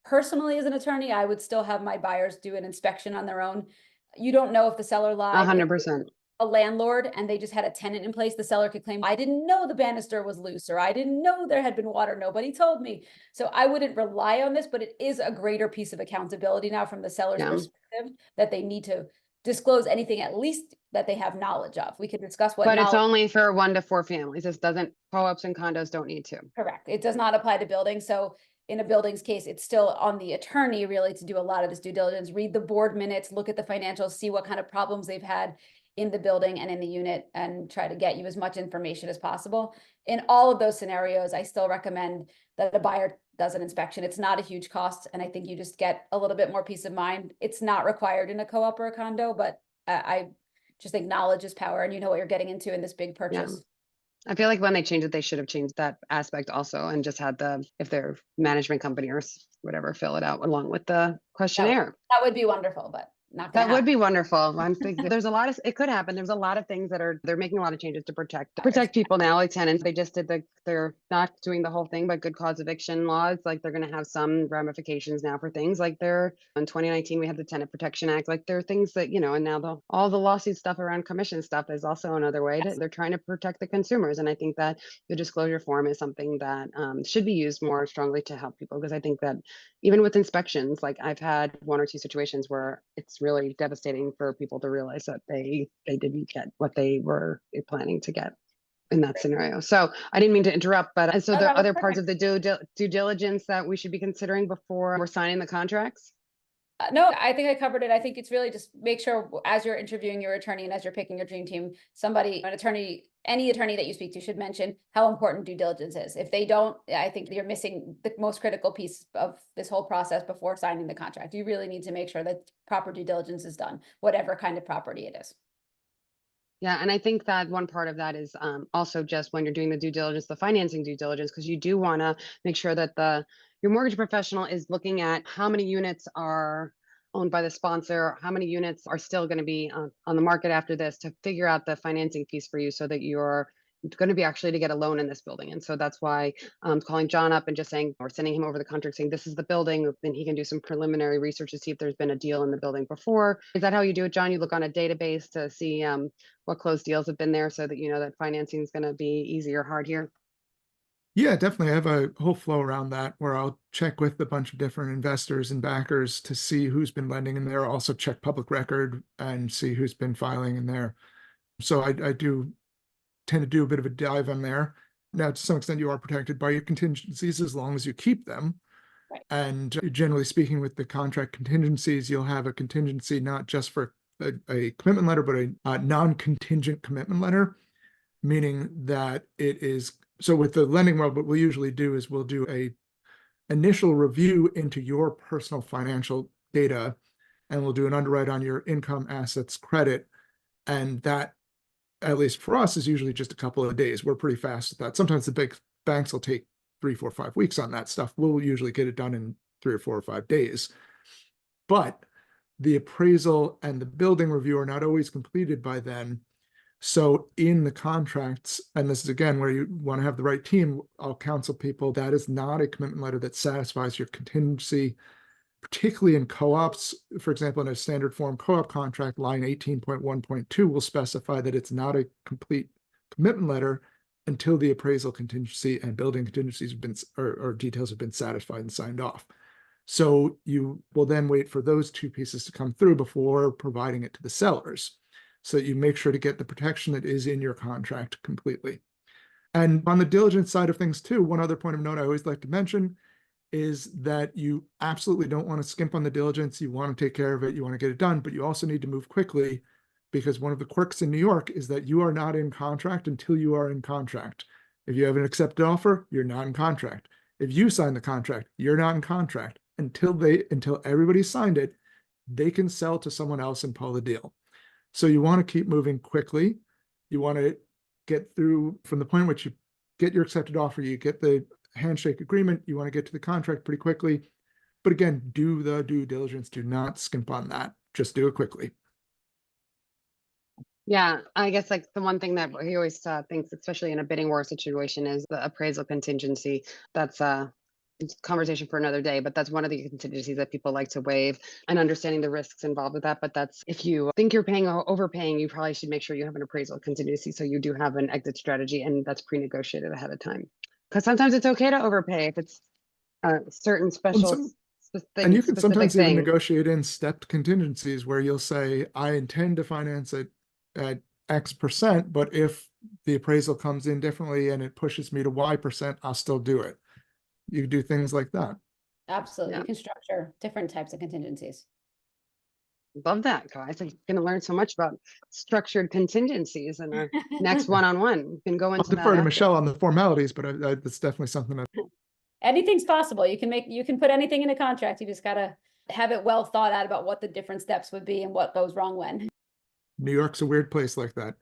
Personally, as an attorney, I would still have my buyers do an inspection on their own. You don't know if the seller lied. 100%. A landlord and they just had a tenant in place, the seller could claim, I didn't know the banister was loose, or I didn't know there had been water, nobody told me. So I wouldn't rely on this, but it is a greater piece of accountability now from the seller's perspective, that they need to disclose anything at least that they have knowledge of. We could discuss what But it's knowledge. only for 1 to 4 families. This doesn't, co-ops and condos don't need to. Correct. It does not apply to buildings. So in a building's case, it's still on the attorney really to do a lot of this due diligence, read the board minutes, look at the financials, see what kind of problems they've had in the building and in the unit, and try to get you as much information as possible. In all of those scenarios, I still recommend that a buyer does an inspection. It's not a huge cost, and I think you just get a little bit more peace of mind. It's not required in a co-op or a condo, but I just think knowledge is power, and you know what you're getting into in this big purchase. I feel like when they changed it, they should have changed that aspect also and just had if their management company or whatever, fill it out along with the questionnaire. That would be wonderful, but not gonna That would happen. be wonderful. I'm thinking there's a lot of, it could happen. There's a lot of things that they're making a lot of changes to protect people now, like tenants. They just did they're not doing the whole thing, but good cause eviction laws. Like they're going to have some ramifications now for things like in 2019, we had the Tenant Protection Act. Like there are things that, and now all the lawsuit stuff around commission stuff is also another way they're trying to protect the consumers. And I think that the disclosure form is something that should be used more strongly to help people. Because I think that even with inspections, like I've had one or two situations where it's really devastating for people to realize that they didn't get what they were planning to get in that scenario. So I didn't mean to interrupt, but so No, there that are was other parts of perfect. the due diligence that we should be considering before we're signing the contracts. No, I think I covered it. I think it's really just make sure as you're interviewing your attorney and as you're picking your dream team, any attorney that you speak to should mention how important due diligence is. If they don't, I think you're missing the most critical piece of this whole process before signing the contract. You really need to make sure that proper due diligence is done, whatever kind of property it is. Yeah, and I think that one part of that is also just when you're doing the due diligence, the financing due diligence, because you do want to make sure that your mortgage professional is looking at how many units are owned by the sponsor, how many units are still going to be on the market after this to figure out the financing piece for you so that you're going to be actually to get a loan in this building. And so that's why calling John up and just saying, or sending him over the contract saying, this is the building, then he can do some preliminary research to see if there's been a deal in the building before. Is that how you do it, John? You look on a database to see what closed deals have been there so that you know that financing is going to be easy or hard here? Yeah, definitely. I have a whole flow around that where I'll check with a bunch of different investors and backers to see who's been lending in there. Also check public record and see who's been filing in there. So I do tend to do a bit of a dive on there. Now, to some extent, you are protected by your contingencies as long as you keep them. Right. And generally speaking, with the contract contingencies, you'll have a contingency not just for a commitment letter, but a non-contingent commitment letter, meaning that it is. So with the lending world, what we'll usually do is we'll do a initial review into your personal financial data, and we'll do an underwrite on your income, assets, credit, and that, at least for us, is usually just a couple of days. We're pretty fast at that. Sometimes the big banks will take 3, 4, 5 weeks on that stuff. We'll usually get it done in 3 or 4 or 5 days. But the appraisal and the building review are not always completed by then. So in the contracts, and this is again where you want to have the right team, I'll counsel people that is not a commitment letter that satisfies your contingency, particularly in co-ops. For example, in a standard form co-op contract, line 18.1.2 will specify that it's not a complete commitment letter until the appraisal contingency and building contingencies have been, or details have been satisfied and signed off. So you will then wait for those two pieces to come through before providing it to the sellers, so that you make sure to get the protection that is in your contract completely. And on the diligence side of things too, one other point of note I always like to mention is that you absolutely don't want to skimp on the diligence. You want to take care of it. You want to get it done, but you also need to move quickly, because one of the quirks in New York is that you are not in contract until you are in contract. If you have an accepted offer, you're not in contract. If you sign the contract, you're not in contract until everybody signed it. They can sell to someone else and pull the deal. So you want to keep moving quickly. You want to get through from the point at which you get your accepted offer, you get the handshake agreement, you want to get to the contract pretty quickly. But again, do the due diligence. Do not skimp on that. Just do it quickly. Yeah, I guess like the one thing that he always thinks, especially in a bidding war situation, is the appraisal contingency. That's it's a conversation for another day, but that's one of the contingencies that people like to waive, and understanding the risks involved with that. But that's, if you think you're paying or overpaying, you probably should make sure you have an appraisal contingency so you do have an exit strategy, and that's pre-negotiated ahead of time. Because sometimes it's okay to overpay if it's certain And you can specific sometimes even things. negotiate in stepped contingencies where you'll say, I intend to finance it at X%, but if the appraisal comes in differently and it pushes me to Y%, I'll still do it. You do things like that. Absolutely. Yeah. You can structure different types of contingencies. Love that, guys. I'm going to learn so much about structured contingencies in our next one-on-one. We can go I'll into that defer to after. Michelle on the formalities, but that's definitely something that Anything's possible. You can put anything in a contract. You just gotta have it well thought out about what the different steps would be and what goes wrong when. New York's a weird place like that.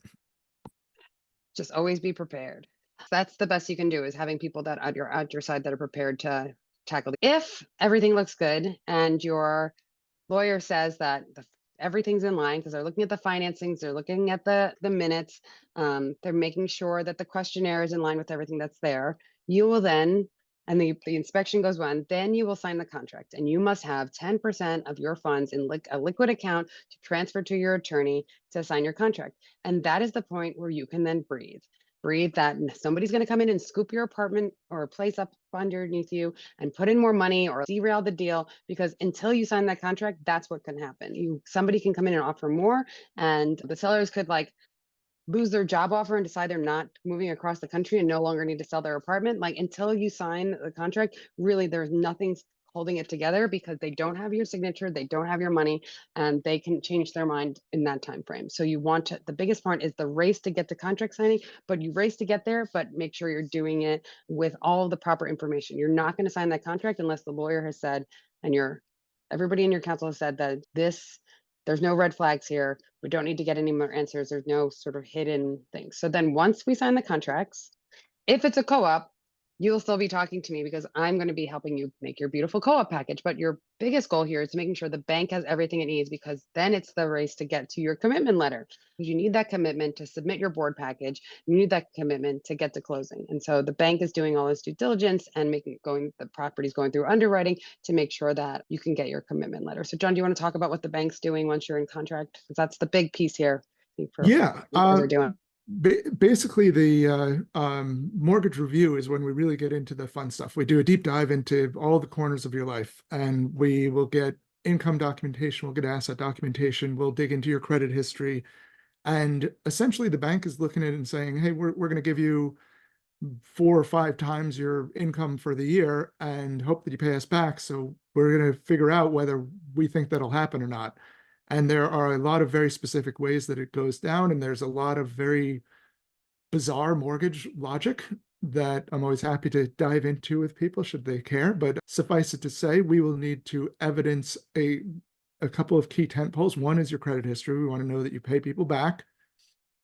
Just always be prepared. That's the best you can do, is having people that at your side that are prepared to tackle. If everything looks good and your lawyer says that everything's in line, because they're looking at the financings, they're looking at the minutes, they're making sure that the questionnaire is in line with everything that's there. You will then, and the inspection goes on, then you will sign the contract, and you must have 10% of your funds in a liquid account to transfer to your attorney to sign your contract. And that is the point where you can then breathe. Breathe that somebody's going to come in and scoop your apartment or place up underneath you and put in more money or derail the deal, because until you sign that contract, that's what can happen. Somebody can come in and offer more, and the sellers could like lose their job offer and decide they're not moving across the country and no longer need to sell their apartment. Like, until you sign the contract, really there's nothing holding it together, because they don't have your signature, they don't have your money, and they can change their mind in that time frame. So you want to, the biggest part is the race to get the contract signing, but you race to get there, but make sure you're doing it with all the proper information. You're not going to sign that contract unless the lawyer has said, and everybody in your council has said that there's no red flags here. We don't need to get any more answers. There's no sort of hidden things. So then once we sign the contracts, if it's a co-op, you'll still be talking to me, because I'm going to be helping you make your beautiful co-op package. But your biggest goal here is making sure the bank has everything it needs, because then it's the race to get to your commitment letter. You need that commitment to submit your board package. You need that commitment to get to closing. And so the bank is doing all this due diligence and the property's going through underwriting to make sure that you can get your commitment letter. So John, do you want to talk about what the bank's doing once you're in contract? Because that's the big piece here, I think, for Yeah. what you guys are doing. Basically, the mortgage review is when we really get into the fun stuff. We do a deep dive into all the corners of your life, and we will get income documentation, we'll get asset documentation, we'll dig into your credit history. And essentially, the bank is looking at it and saying, hey, we're going to give you 4 or 5 times your income for the year and hope that you pay us back. So we're going to figure out whether we think that'll happen or not. And there are a lot of very specific ways that it goes down, and there's a lot of very bizarre mortgage logic that I'm always happy to dive into with people should they care. But suffice it to say, we will need to evidence a couple of key tent poles. One is your credit history. We want to know that you pay people back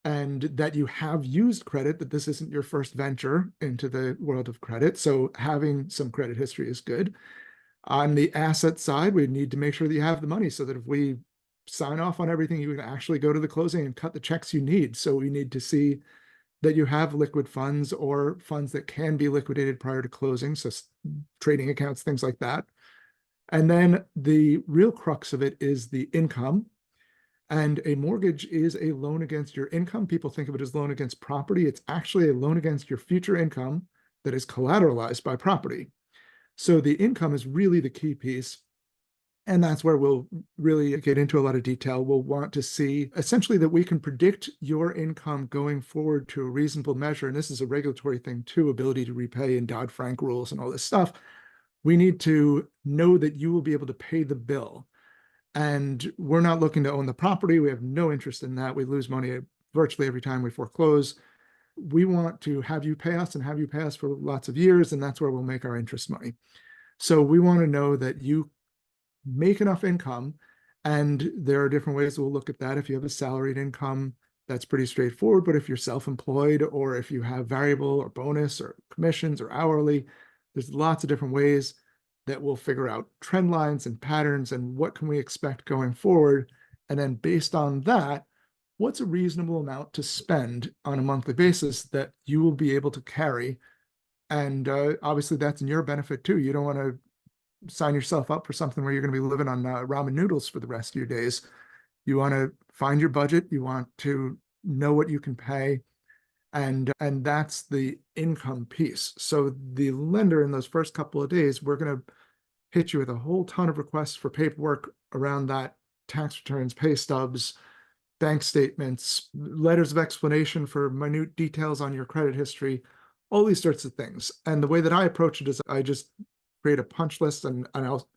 and that you have used credit, that this isn't your first venture into the world of credit. So having some credit history is good. On the asset side, we need to make sure that you have the money, so that if we sign off on everything, you can actually go to the closing and cut the checks you need. So we need to see that you have liquid funds or funds that can be liquidated prior to closing, so trading accounts, things like that. And then the real crux of it is the income. And a mortgage is a loan against your income. People think of it as loan against property. It's actually a loan against your future income that is collateralized by property. So the income is really the key piece. And that's where we'll really get into a lot of detail. We'll want to see essentially that we can predict your income going forward to a reasonable measure. And this is a regulatory thing too, ability to repay and Dodd-Frank rules and all this stuff. We need to know that you will be able to pay the bill. And we're not looking to own the property. We have no interest in that. We lose money virtually every time we foreclose. We want to have you pay us and have you pay us for lots of years, and that's where we'll make our interest money. So we want to know that you make enough income, and there are different ways we'll look at that. If you have a salaried income, that's pretty straightforward. But if you're self-employed, or if you have variable or bonus or commissions or hourly, there's lots of different ways that we'll figure out trend lines and patterns and what can we expect going forward. And then based on that, what's a reasonable amount to spend on a monthly basis that you will be able to carry? And obviously that's in your benefit too. You don't want to sign yourself up for something where you're going to be living on ramen noodles for the rest of your days. You want to find your budget. You want to know what you can pay. And that's the income piece. So the lender, in those first couple of days, we're going to hit you with a whole ton of requests for paperwork around that: tax returns, pay stubs, bank statements, letters of explanation for minute details on your credit history, all these sorts of things. And the way that I approach it is I just create a punch list, and I'll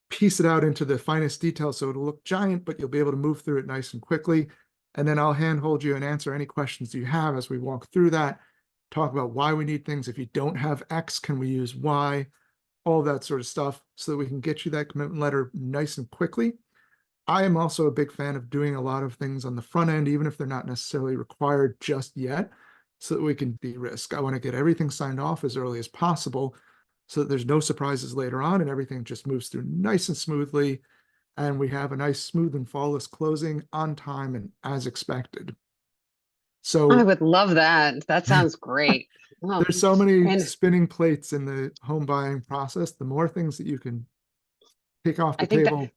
piece it out into the finest details so it'll look giant, but you'll be able to move through it nice and quickly. And then I'll handhold you and answer any questions you have as we walk through that, talk about why we need things. If you don't have X, can we use Y? All that sort of stuff, so that we can get you that commitment letter nice and quickly. I am also a big fan of doing a lot of things on the front end, even if they're not necessarily required just yet, so that we can de-risk. I want to get everything signed off as early as possible so that there's no surprises later on and everything just moves through nice and smoothly. And we have a nice, smooth and flawless closing on time and as expected. I So would love that. That sounds great. Oh, there's so many and spinning plates in the home buying process. The more things that you can take off I the think that table,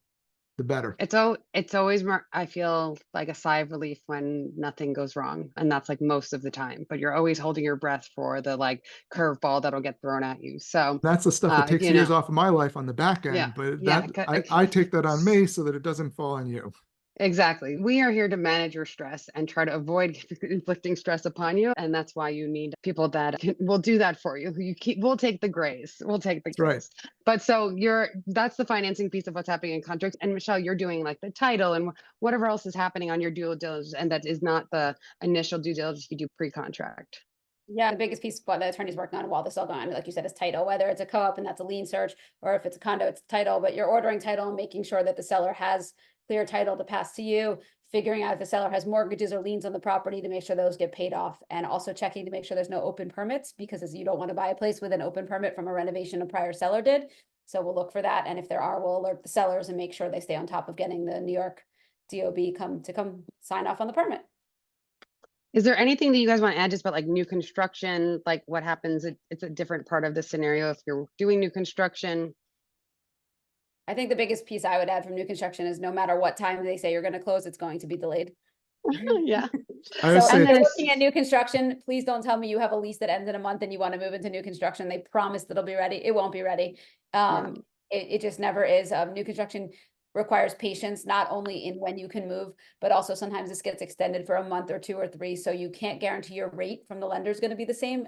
the better. it's always more, I feel like a sigh of relief when nothing goes wrong. And that's like most of the time, but you're always holding your breath for the like curveball that'll get thrown at you. So, That's the stuff that takes you years know, off of my life on the back yeah, end, but yeah. I take that on me so that it doesn't fall on you. Exactly. We are here to manage your stress and try to avoid inflicting stress upon you. And that's why you need people that will do that for you. We'll take the grace. We'll take the That's right. grace. But so that's the financing piece of what's happening in contracts. And Michelle, you're doing like the title and whatever else is happening on your due diligence. And that is not the initial due diligence you do pre-contract. Yeah, the biggest piece of what the attorney's working on while this is all going on, like you said, is title, whether it's a co-op and that's a lien search, or if it's a condo, it's title, but you're ordering title and making sure that the seller has clear title to pass to you, figuring out if the seller has mortgages or liens on the property to make sure those get paid off, and also checking to make sure there's no open permits, because as you don't want to buy a place with an open permit from a renovation a prior seller did. So we'll look for that. And if there are, we'll alert the sellers and make sure they stay on top of getting the New York DOB come sign off on the permit. Is there anything that you guys want to add just about like new construction, like what happens? It's a different part of the scenario if you're doing new construction. I think the biggest piece I would add from new construction is no matter what time they say you're going to close, it's going to be delayed. Yeah. I would So say if you're then looking at new construction, please don't tell me you have a lease that ends in a month and you want to move into new construction. They promised it'll be ready. It won't be ready. It just never is. New construction requires patience, not only in when you can move, but also sometimes this gets extended for a month or 2 or 3. So you can't guarantee your rate from the lender is going to be the same.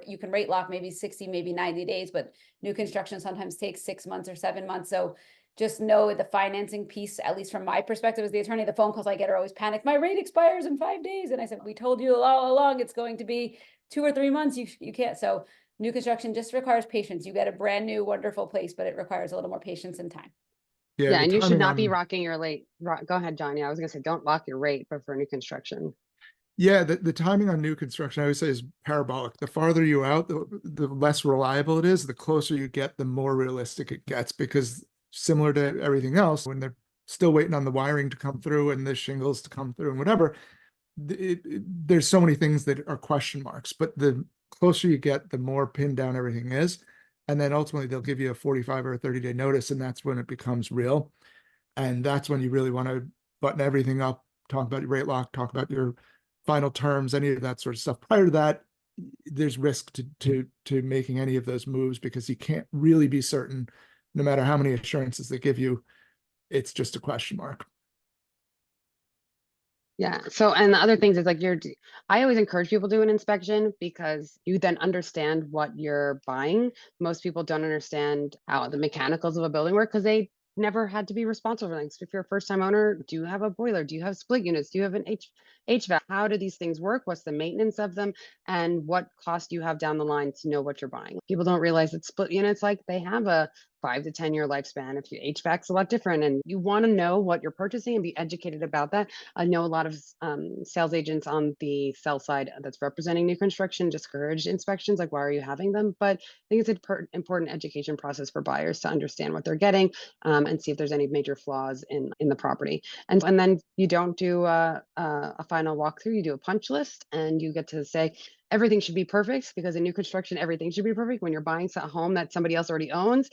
You can rate lock maybe 60, maybe 90 days, but new construction sometimes takes 6 months or 7 months. So just know the financing piece, at least from my perspective as the attorney, the phone calls I get are always panicked. My rate expires in 5 days. And I said, we told you all along, it's going to be 2 or 3 months. You can't. So new construction just requires patience. You get a brand new, wonderful place, but it requires a little more patience and time. Yeah, Yeah, the and you should timing not be on rocking your late. Go ahead, John. Yeah, I was gonna say don't lock your rate, but for new construction. the timing on new construction, I would say, is parabolic. The farther you out, the less reliable it is. The closer you get, the more realistic it gets, because similar to everything else, when they're still waiting on the wiring to come through and the shingles to come through and whatever, there's so many things that are question marks. But the closer you get, the more pinned down everything is. And then ultimately they'll give you a 45 or a 30-day notice, and that's when it becomes real. And that's when you really want to button everything up, talk about your rate lock, talk about your final terms, any of that sort of stuff. Prior to that, there's risk to making any of those moves, because you can't really be certain, no matter how many assurances they give you. It's just a question mark. Yeah. So, and the other things is like I always encourage people to do an inspection because you then understand what you're buying. Most people don't understand how the mechanicals of a building work because they never had to be responsible for things. If you're a first time owner, do you have a boiler? Do you have split units? Do you have an HVAC? How do these things work? What's the maintenance of them? And what cost do you have down the line to know what you're buying? People don't realize that split units, like they have a 5 to 10 year lifespan. If your HVAC's a lot different, and you want to know what you're purchasing and be educated about that. I know a lot of sales agents on the sell side that's representing new construction discourage inspections. Like, why are you having them? But I think it's an important education process for buyers to understand what they're getting and see if there's any major flaws in the property. And then you don't do a final walkthrough. You do a punch list, and you get to say, everything should be perfect, because in new construction, everything should be perfect. When you're buying a home that somebody else already owns,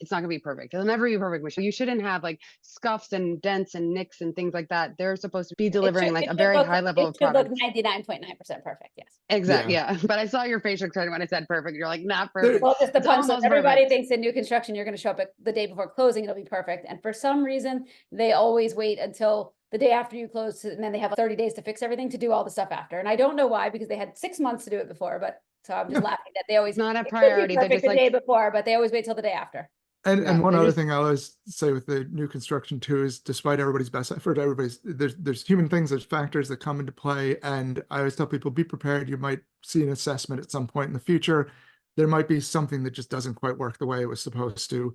it's not gonna be perfect. It'll never be perfect, Michelle. You shouldn't have like scuffs and dents and nicks and things like that. They're supposed to be delivering like a very high level of product. It should look 99.9% perfect, yes. Exactly, Yeah. yeah. But I saw your facial expression when I said perfect. You're like, not There- perfect. Well, just the It's punch list. almost Everybody perfect. thinks in new construction, you're going to show up the day before closing, it'll be perfect. And for some reason, they always wait until the day after you close, and then they have 30 days to fix everything, to do all the stuff after. And I don't know why, because they had 6 months to do it before, but so I'm just laughing that they always, It's not a it could be priority. They're perfect just the day like, before, but they always wait till the day after. And yeah, one they're other just thing I always say with the new construction too is, despite everybody's best effort, there's human things, there's factors that come into play. And I always tell people, be prepared. You might see an assessment at some point in the future. There might be something that just doesn't quite work the way it was supposed to.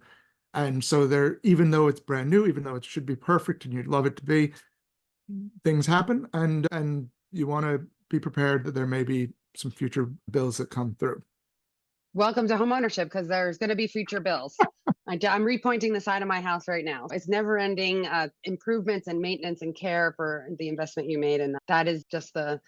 And so there, even though it's brand new, even though it should be perfect and you'd love it to be, things happen, and you want to be prepared that there may be some future bills that come through. Welcome to homeownership, because there's going to be future bills. I'm repointing the side of my house right now. It's never ending improvements and maintenance and care for the investment you made. And that is just the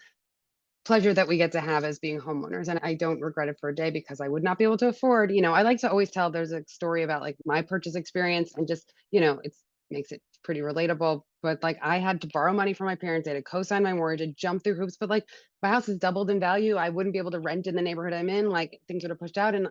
pleasure that we get to have as being homeowners. And I don't regret it for a day, because I would not be able to afford, I like to always tell, there's a story about like my purchase experience, and just, it makes it pretty relatable. But like, I had to borrow money from my parents. I had to co-sign my mortgage, jump through hoops, but like, my house has doubled in value. I wouldn't be able to rent in the neighborhood I'm in. Like, things would have pushed out. And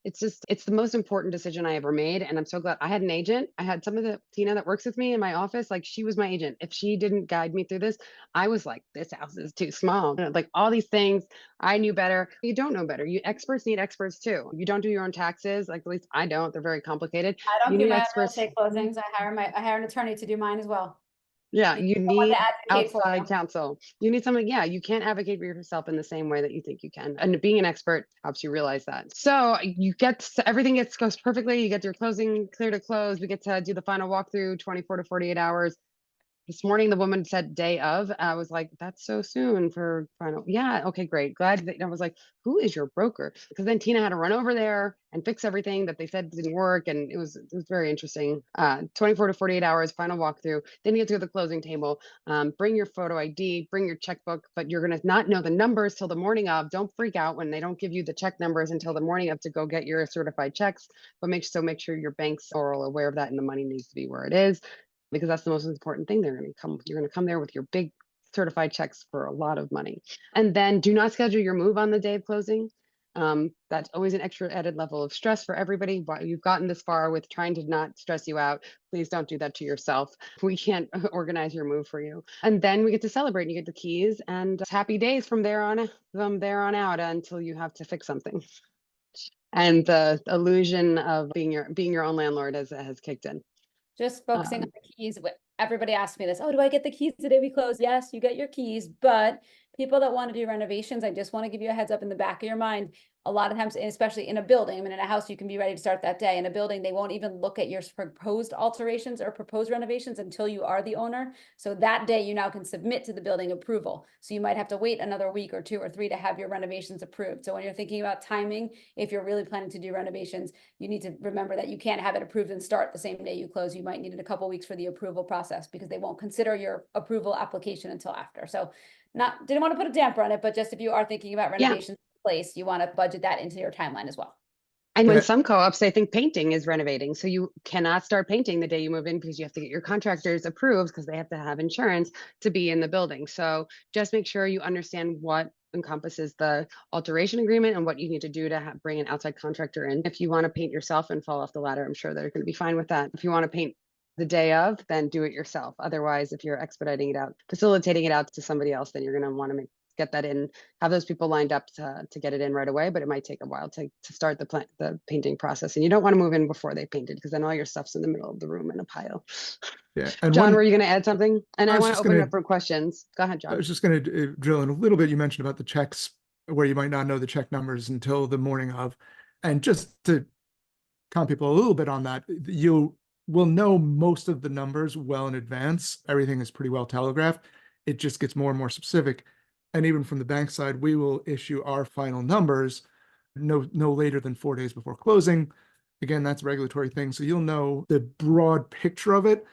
it's the most important decision I ever made. And I'm so glad I had an agent. I had Tina that works with me in my office. Like, she was my agent. If she didn't guide me through this, I was like, this house is too small. Like, all these things, I knew better. You don't know better. Experts need experts too. You don't do your own taxes. Like, at least I don't. They're very complicated. I don't You do need my own real experts. estate closings. I hire an attorney to do mine as well. Yeah, You you need someone need to advocate for you. outside counsel. You need something. Yeah, you can't advocate for yourself in the same way that you think you can. And being an expert helps you realize that. So everything goes perfectly. You get your closing clear to close. We get to do the final walkthrough, 24 to 48 hours. This morning, the woman said day of. I was like, that's so soon for final. Yeah, okay, great. Glad that I was like, who is your broker? Because then Tina had to run over there and fix everything that they said didn't work. And it was very interesting. 24 to 48 hours, final walkthrough. Then you get to the closing table. Bring your photo ID, bring your checkbook, but you're going to not know the numbers till the morning of. Don't freak out when they don't give you the check numbers until the morning of to go get your certified checks. But make sure your bank's all aware of that, and the money needs to be where it is, because that's the most important thing. You're going to come there with your big certified checks for a lot of money. And then do not schedule your move on the day of closing. That's always an extra added level of stress for everybody. While you've gotten this far with trying to not stress you out, please don't do that to yourself. We can't organize your move for you. And then we get to celebrate, and you get the keys, and it's happy days from there on out until you have to fix something. And the illusion of being your own landlord has kicked in. Just focusing on the keys. Everybody asks me this, oh, do I get the keys the day we close? Yes, you get your keys, but people that want to do renovations, I just want to give you a heads up in the back of your mind. A lot of times, especially in a building, I mean, in a house, you can be ready to start that day. In a building, they won't even look at your proposed alterations or proposed renovations until you are the owner. So that day, you now can submit to the building approval. So you might have to wait another week or 2 or 3 to have your renovations approved. So when you're thinking about timing, if you're really planning to do renovations, you need to remember that you can't have it approved and start the same day you close. You might need it a couple weeks for the approval process, because they won't consider your approval application until after. So didn't want to put a damper on it, but just if you are thinking about renovations in place, you want to budget that into your timeline as well. And when some co-ops, they think painting is renovating. So you cannot start painting the day you move in, because you have to get your contractors approved, because they have to have insurance to be in the building. So just make sure you understand what encompasses the alteration agreement and what you need to do to bring an outside contractor in. If you want to paint yourself and fall off the ladder, I'm sure they're going to be fine with that. If you want to paint the day of, then do it yourself. Otherwise, if you're expediting it out, facilitating it out to somebody else, then you're going to want to get that in, have those people lined up to get it in right away. But it might take a while to start the painting process. And you don't want to move in before they painted, because then all your stuff's in the middle of the room in a pile. Yeah. And John, were you going to add something? And I want to open it up for questions. Go ahead, John. I was just going to drill in a little bit. You mentioned about the checks, where you might not know the check numbers until the morning of. And just to calm people a little bit on that, you will know most of the numbers well in advance. Everything is pretty well telegraphed. It just gets more and more specific. And even from the bank side, we will issue our final numbers no later than 4 days before closing. Again, that's a regulatory thing. So you'll know the broad picture of it.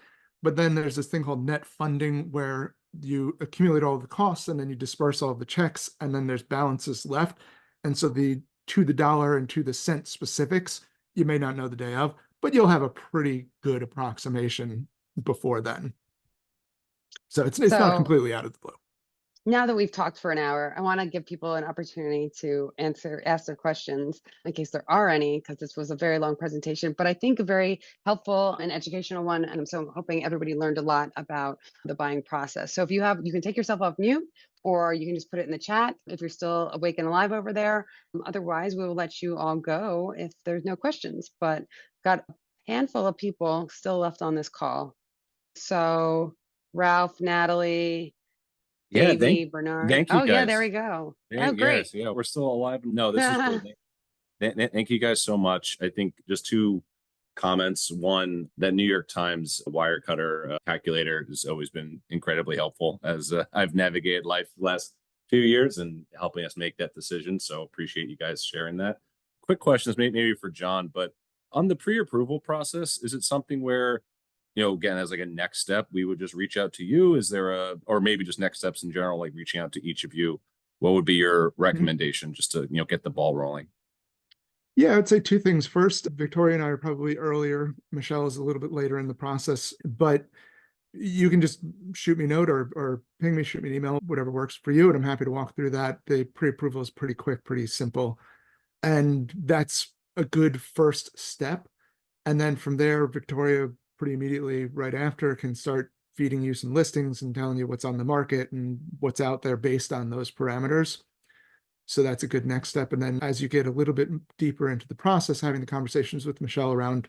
But then there's this thing called net funding, where you accumulate all of the costs and then you disperse all of the checks, and then there's balances left. And so to the dollar and to the cent specifics, you may not know the day of, but you'll have a pretty good approximation before then. So it's not completely out of the blue. Now that we've talked for an hour, I want to give people an opportunity to ask their questions, in case there are any, because this was a very long presentation, but I think a very helpful and educational one. And I'm so hoping everybody learned a lot about the buying process. So if you can take yourself off mute, or you can just put it in the chat if you're still awake and alive over there. Otherwise, we will let you all go if there's no questions, but got a handful of people still left on this call. So Ralph, Natalie, Davey, Bernard. Thank you, guys. Yeah, there we go. Oh, great. Yes, yeah, we're still alive. No, this is great. Thank you guys so much. I think just to comments. One, that New York Times wire cutter calculator has always been incredibly helpful as I've navigated life the last few years and helping us make that decision. So appreciate you guys sharing that. Quick questions, maybe for John, but on the pre-approval process, is it something where, again, as like a next step, we would just reach out to you? Is there or maybe just next steps in general, like reaching out to each of you? What would be your recommendation just to, get the ball rolling? Yeah, I'd say two things. First, Victoria and I are probably earlier. Michelle is a little bit later in the process, but you can just shoot me a note or ping me, shoot me an email, whatever works for you. And I'm happy to walk through that. The pre-approval is pretty quick, pretty simple. And that's a good first step. And then from there, Victoria pretty immediately right after can start feeding you some listings and telling you what's on the market and what's out there based on those parameters. So that's a good next step. And then as you get a little bit deeper into the process, having the conversations with Michelle around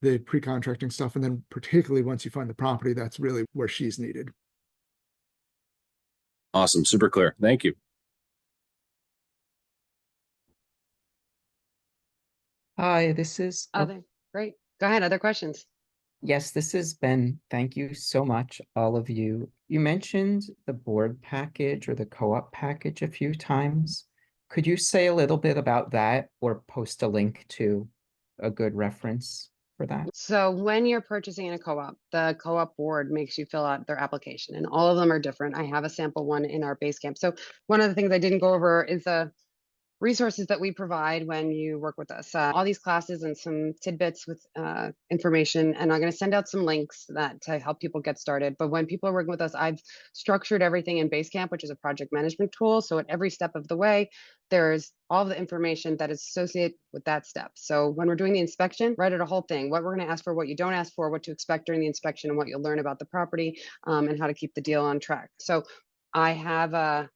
the pre-contracting stuff. And then particularly once you find the property, that's really where she's needed. Awesome. Super clear. Thank you. Hi, this is, Great. Go ahead. Other questions? yes, this is Ben. Thank you so much, all of you. You mentioned the board package or the co-op package a few times. Could you say a little bit about that or post a link to a good reference for that? So when you're purchasing in a co-op, the co-op board makes you fill out their application, and all of them are different. I have a sample one in our base camp. So one of the things I didn't go over is the resources that we provide when you work with us. All these classes and some tidbits with information, and I'm going to send out some links that to help people get started. But when people are working with us, I've structured everything in Basecamp, which is a project management tool. So at every step of the way, there's all the information that is associated with that step. So when we're doing the inspection, write out a whole thing, what we're going to ask for, what you don't ask for, what to expect during the inspection, and what you'll learn about the property, and how to keep the deal on track. So I have a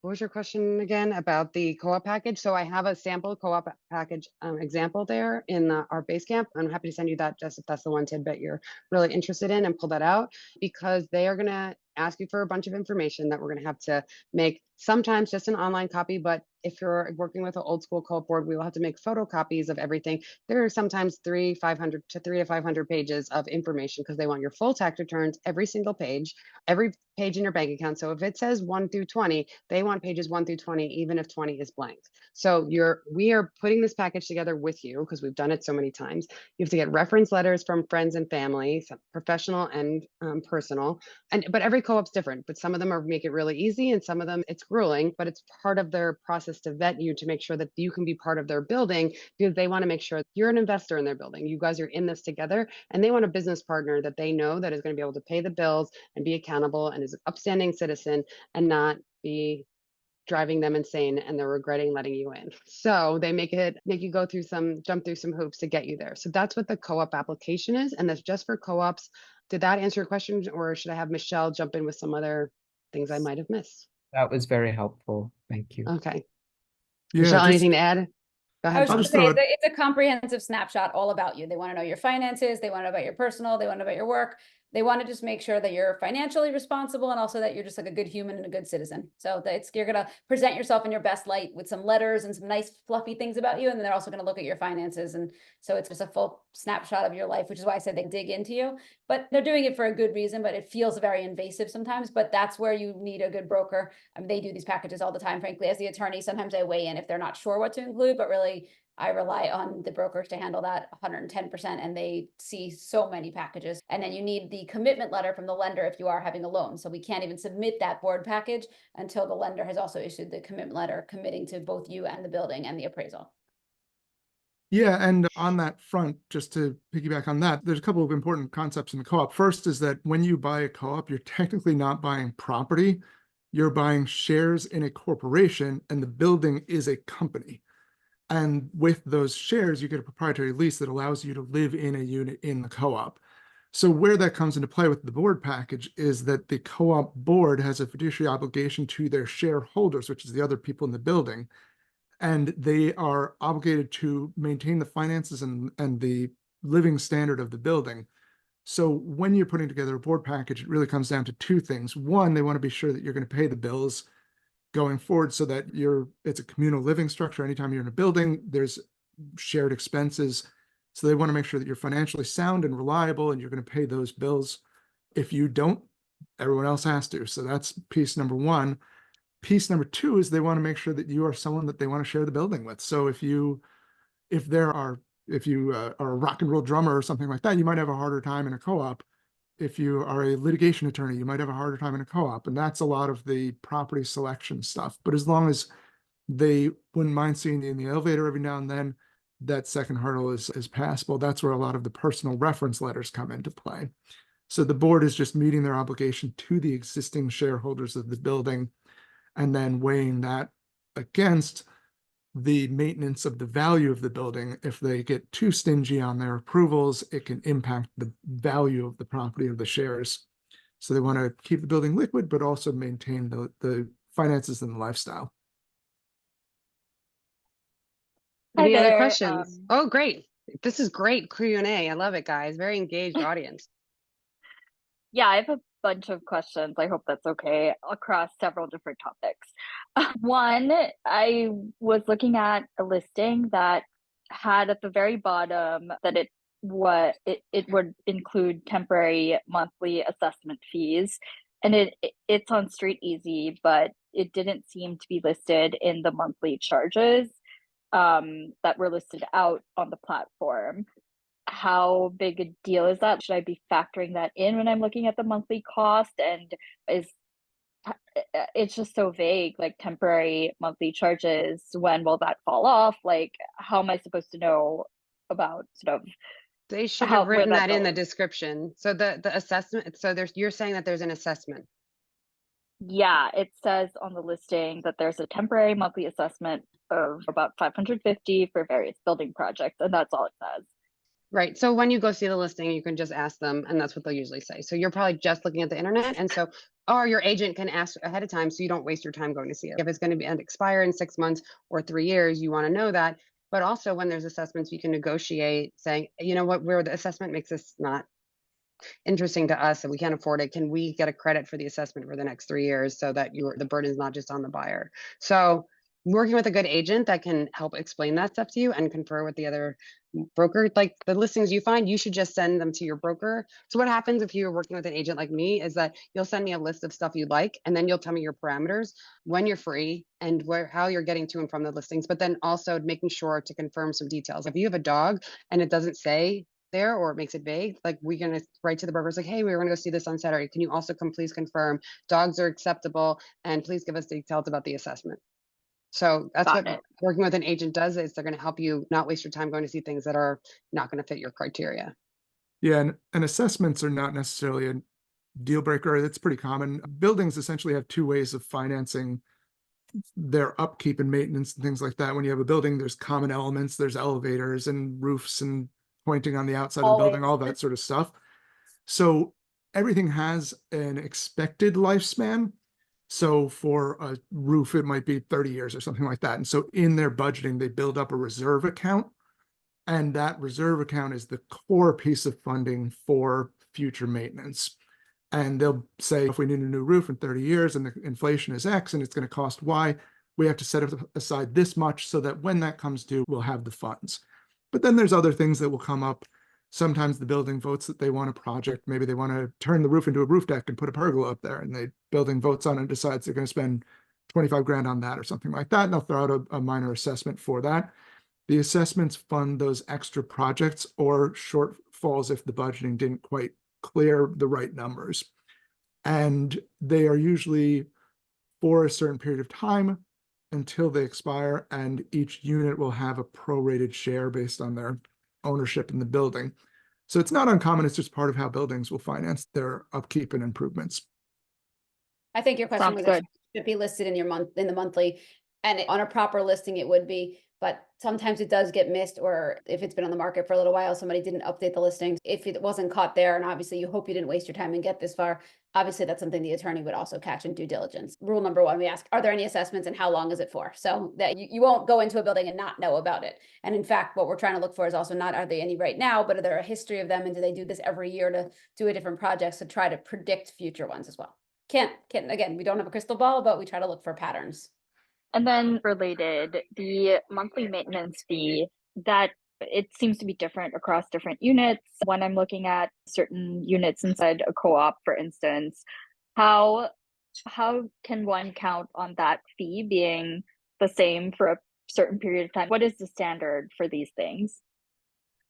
what was your question again about the co-op package? So I have a sample co-op package example there in our Basecamp. I'm happy to send you that just if that's the one tidbit you're really interested in, and pull that out, because they are going to ask you for a bunch of information that we're going to have to make, sometimes just an online copy. But if you're working with an old school co-op board, we will have to make photocopies of everything. There are sometimes 300 to 500 pages of information, because they want your full tax returns, every single page, every page in your bank account. So if it says 1 through 20, they want pages 1 through 20, even if 20 is blank. So we are putting this package together with you, because we've done it so many times. You have to get reference letters from friends and family, some professional and personal. But every co-op's different, but some of them make it really easy, and some of them it's grueling, but it's part of their process to vet you to make sure that you can be part of their building, because they want to make sure you're an investor in their building. You guys are in this together, and they want a business partner that they know that is going to be able to pay the bills and be accountable and is an upstanding citizen, and not be driving them insane and they're regretting letting you in. So they make you jump through some hoops to get you there. So that's what the co-op application is, and that's just for co-ops. Did that answer your question, or should I have Michelle jump in with some other things I might have missed? That was very helpful. Thank you. Okay. Yeah, Michelle, anything to add? Go I ahead. was I'll going just to say, throw it. it's a comprehensive snapshot all about you. They want to know your finances. They want to know about your personal. They want to know about your work. They want to just make sure that you're financially responsible, and also that you're just like a good human and a good citizen. So you're going to present yourself in your best light with some letters and some nice fluffy things about you. And then they're also going to look at your finances. And so it's just a full snapshot of your life, which is why I said they dig into you. But they're doing it for a good reason, but it feels very invasive sometimes. But that's where you need a good broker. I mean, they do these packages all the time, frankly. As the attorney, sometimes I weigh in if they're not sure what to include, but really I rely on the brokers to handle that 110%, and they see so many packages. And then you need the commitment letter from the lender if you are having a loan. So we can't even submit that board package until the lender has also issued the commitment letter committing to both you and the building and the appraisal. Yeah, and on that front, just to piggyback on that, there's a couple of important concepts in the co-op. First is that when you buy a co-op, you're technically not buying property. You're buying shares in a corporation, and the building is a company. And with those shares, you get a proprietary lease that allows you to live in a unit in the co-op. So where that comes into play with the board package is that the co-op board has a fiduciary obligation to their shareholders, which is the other people in the building. And they are obligated to maintain the finances and the living standard of the building. So when you're putting together a board package, it really comes down to two things. One, they want to be sure that you're going to pay the bills going forward, so that it's a communal living structure. Anytime you're in a building, there's shared expenses. So they want to make sure that you're financially sound and reliable and you're going to pay those bills. If you don't, everyone else has to. So that's piece number one. Piece number two is they want to make sure that you are someone that they want to share the building with. So if you are a rock and roll drummer or something like that, you might have a harder time in a co-op. If you are a litigation attorney, you might have a harder time in a co-op. And that's a lot of the property selection stuff. But as long as they wouldn't mind seeing you in the elevator every now and then, that second hurdle is passable. That's where a lot of the personal reference letters come into play. So the board is just meeting their obligation to the existing shareholders of the building and then weighing that against the maintenance of the value of the building. If they get too stingy on their approvals, it can impact the value of the property of the shares. So they want to keep the building liquid, but also maintain the finances and the lifestyle. Any Hi other there. questions? Oh, great. This is great Q&A. I love it, guys. Very engaged audience. Yeah, I have a bunch of questions. I hope that's okay, across several different topics. One, I was looking at a listing that had at the very bottom that it would include temporary monthly assessment fees. And it's on Street Easy, but it didn't seem to be listed in the monthly charges that were listed out on the platform. How big a deal is that? Should I be factoring that in when I'm looking at the monthly cost? And it's just so vague, like temporary monthly charges, when will that fall off? Like, how am I supposed to know about sort of They should have where written that that in the goes? description. So the assessment, so you're saying that there's an assessment. Yeah, it says on the listing that there's a temporary monthly assessment of about $550 for various building projects, and that's all it says. Right. So when you go see the listing, you can just ask them, and that's what they'll usually say. So you're probably just looking at the internet. And so, or your agent can ask ahead of time so you don't waste your time going to see it. If it's going to be expire in 6 months or 3 years, you want to know that. But also when there's assessments, you can negotiate saying, you know what, where the assessment makes this not interesting to us and we can't afford it, can we get a credit for the assessment for the next 3 years so that the burden is not just on the buyer? So working with a good agent that can help explain that stuff to you and confer with the other broker, like the listings you find, you should just send them to your broker. So what happens if you're working with an agent like me is that you'll send me a list of stuff you'd like, and then you'll tell me your parameters, when you're free and how you're getting to and from the listings, but then also making sure to confirm some details. If you have a dog and it doesn't say there or it makes it vague, like we're going to write to the brokers like, hey, we're going to go see this on Saturday. Can you also please confirm dogs are acceptable and please give us details about the assessment? So that's Got what it. working with an agent does, is they're going to help you not waste your time going to see things that are not going to fit your criteria. Yeah, and assessments are not necessarily a deal breaker. That's pretty common. Buildings essentially have two ways of financing their upkeep and maintenance and things like that. When you have a building, there's common elements, there's elevators and roofs and pointing on the outside of the building, all that sort of stuff. So everything has an expected lifespan. So for a roof, it might be 30 years or something like that. And so in their budgeting, they build up a reserve account. And that reserve account is the core piece of funding for future maintenance. And they'll say, if we need a new roof in 30 years and the inflation is X and it's going to cost Y, we have to set aside this much so that when that comes due, we'll have the funds. But then there's other things that will come up. Sometimes the building votes that they want a project. Maybe they want to turn the roof into a roof deck and put a pergola up there, and the building votes on it and decides they're going to spend 25 grand on that or something like that. And they'll throw out a minor assessment for that. The assessments fund those extra projects or shortfalls if the budgeting didn't quite clear the right numbers. And they are usually for a certain period of time until they expire, and each unit will have a prorated share based on their ownership in the building. So it's not uncommon, it's just part of how buildings will finance their upkeep and improvements. I think your question Sounds was, good. should it be listed in the monthly, and on a proper listing it would be, but sometimes it does get missed, or if it's been on the market for a little while, somebody didn't update the listings. If it wasn't caught there, and obviously you hope you didn't waste your time and get this far, obviously that's something the attorney would also catch in due diligence. Rule number one, we ask, are there any assessments and how long is it for? So that you won't go into a building and not know about it. And in fact, what we're trying to look for is also not, are there any right now, but are there a history of them, and do they do this every year to do a different projects to try to predict future ones as well. Can't again, we don't have a crystal ball, but we try to look for patterns. And then related, the monthly maintenance fee, that It seems to be different across different units. When I'm looking at certain units inside a co-op, for instance, how can one count on that fee being the same for a certain period of time? What is the standard for these things?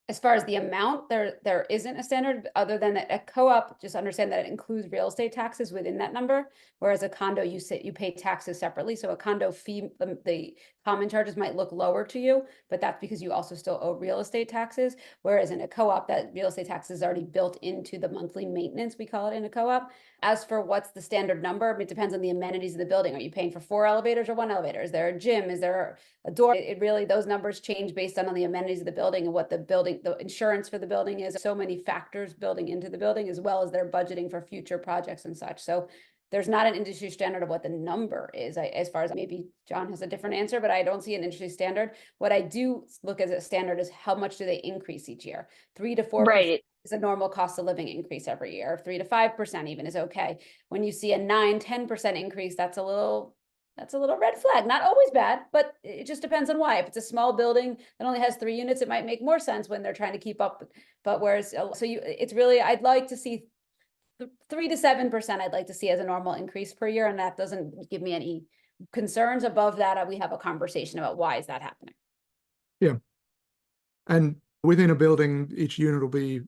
As far as the amount, there isn't a standard other than that a co-op, just understand that it includes real estate taxes within that number. Whereas a condo, you pay taxes separately. So a condo fee, the common charges might look lower to you, but that's because you also still owe real estate taxes. Whereas in a co-op, that real estate tax is already built into the monthly maintenance, we call it in a co-op. As for what's the standard number, it depends on the amenities of the building. Are you paying for 4 elevators or 1 elevator? Is there a gym? Is there a door? It really, those numbers change based on the amenities of the building and what the building, the insurance for the building is. So many factors building into the building, as well as their budgeting for future projects and such. So there's not an industry standard of what the number is. As far as, maybe John has a different answer, but I don't see an industry standard. What I do look as a standard is how much do they increase each year? 3 to 4%. Right. Is a normal cost of living increase every year. 3 to 5% even is okay. When you see a 9-10% increase, that's a little red flag. Not always bad, but it just depends on why. If it's a small building that only has 3 units, it might make more sense when they're trying to keep up. But whereas, it's really, I'd like to see 3 to 7%. I'd like to see as a normal increase per year, and that doesn't give me any concerns. Above that, we have a conversation about why is that happening. Yeah. And within a building, each unit will be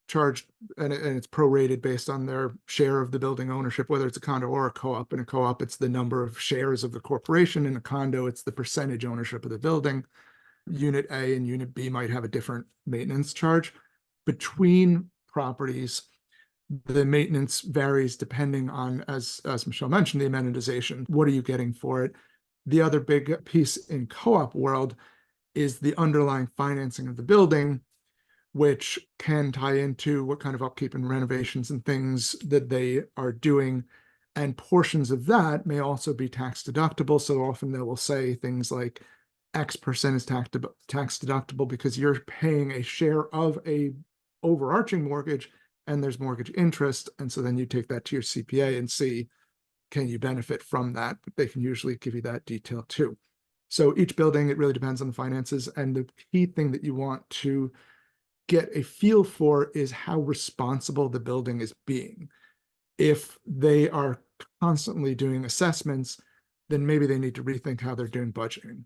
charged, and it's prorated based on their share of the building ownership, whether it's a condo or a co-op. In a co-op, it's the number of shares of the corporation. In a condo, it's the percentage ownership of the building. Unit A and Unit B might have a different maintenance charge. Between properties, the maintenance varies depending on, as Michelle mentioned, the amenitization. What are you getting for it? The other big piece in co-op world is the underlying financing of the building, which can tie into what kind of upkeep and renovations and things that they are doing. And portions of that may also be tax deductible. So often they will say things like X% is tax deductible because you're paying a share of a overarching mortgage and there's mortgage interest. And so then you take that to your CPA and see, can you benefit from that? But they can usually give you that detail too. So each building, it really depends on the finances. And the key thing that you want to get a feel for is how responsible the building is being. If they are constantly doing assessments, then maybe they need to rethink how they're doing budgeting.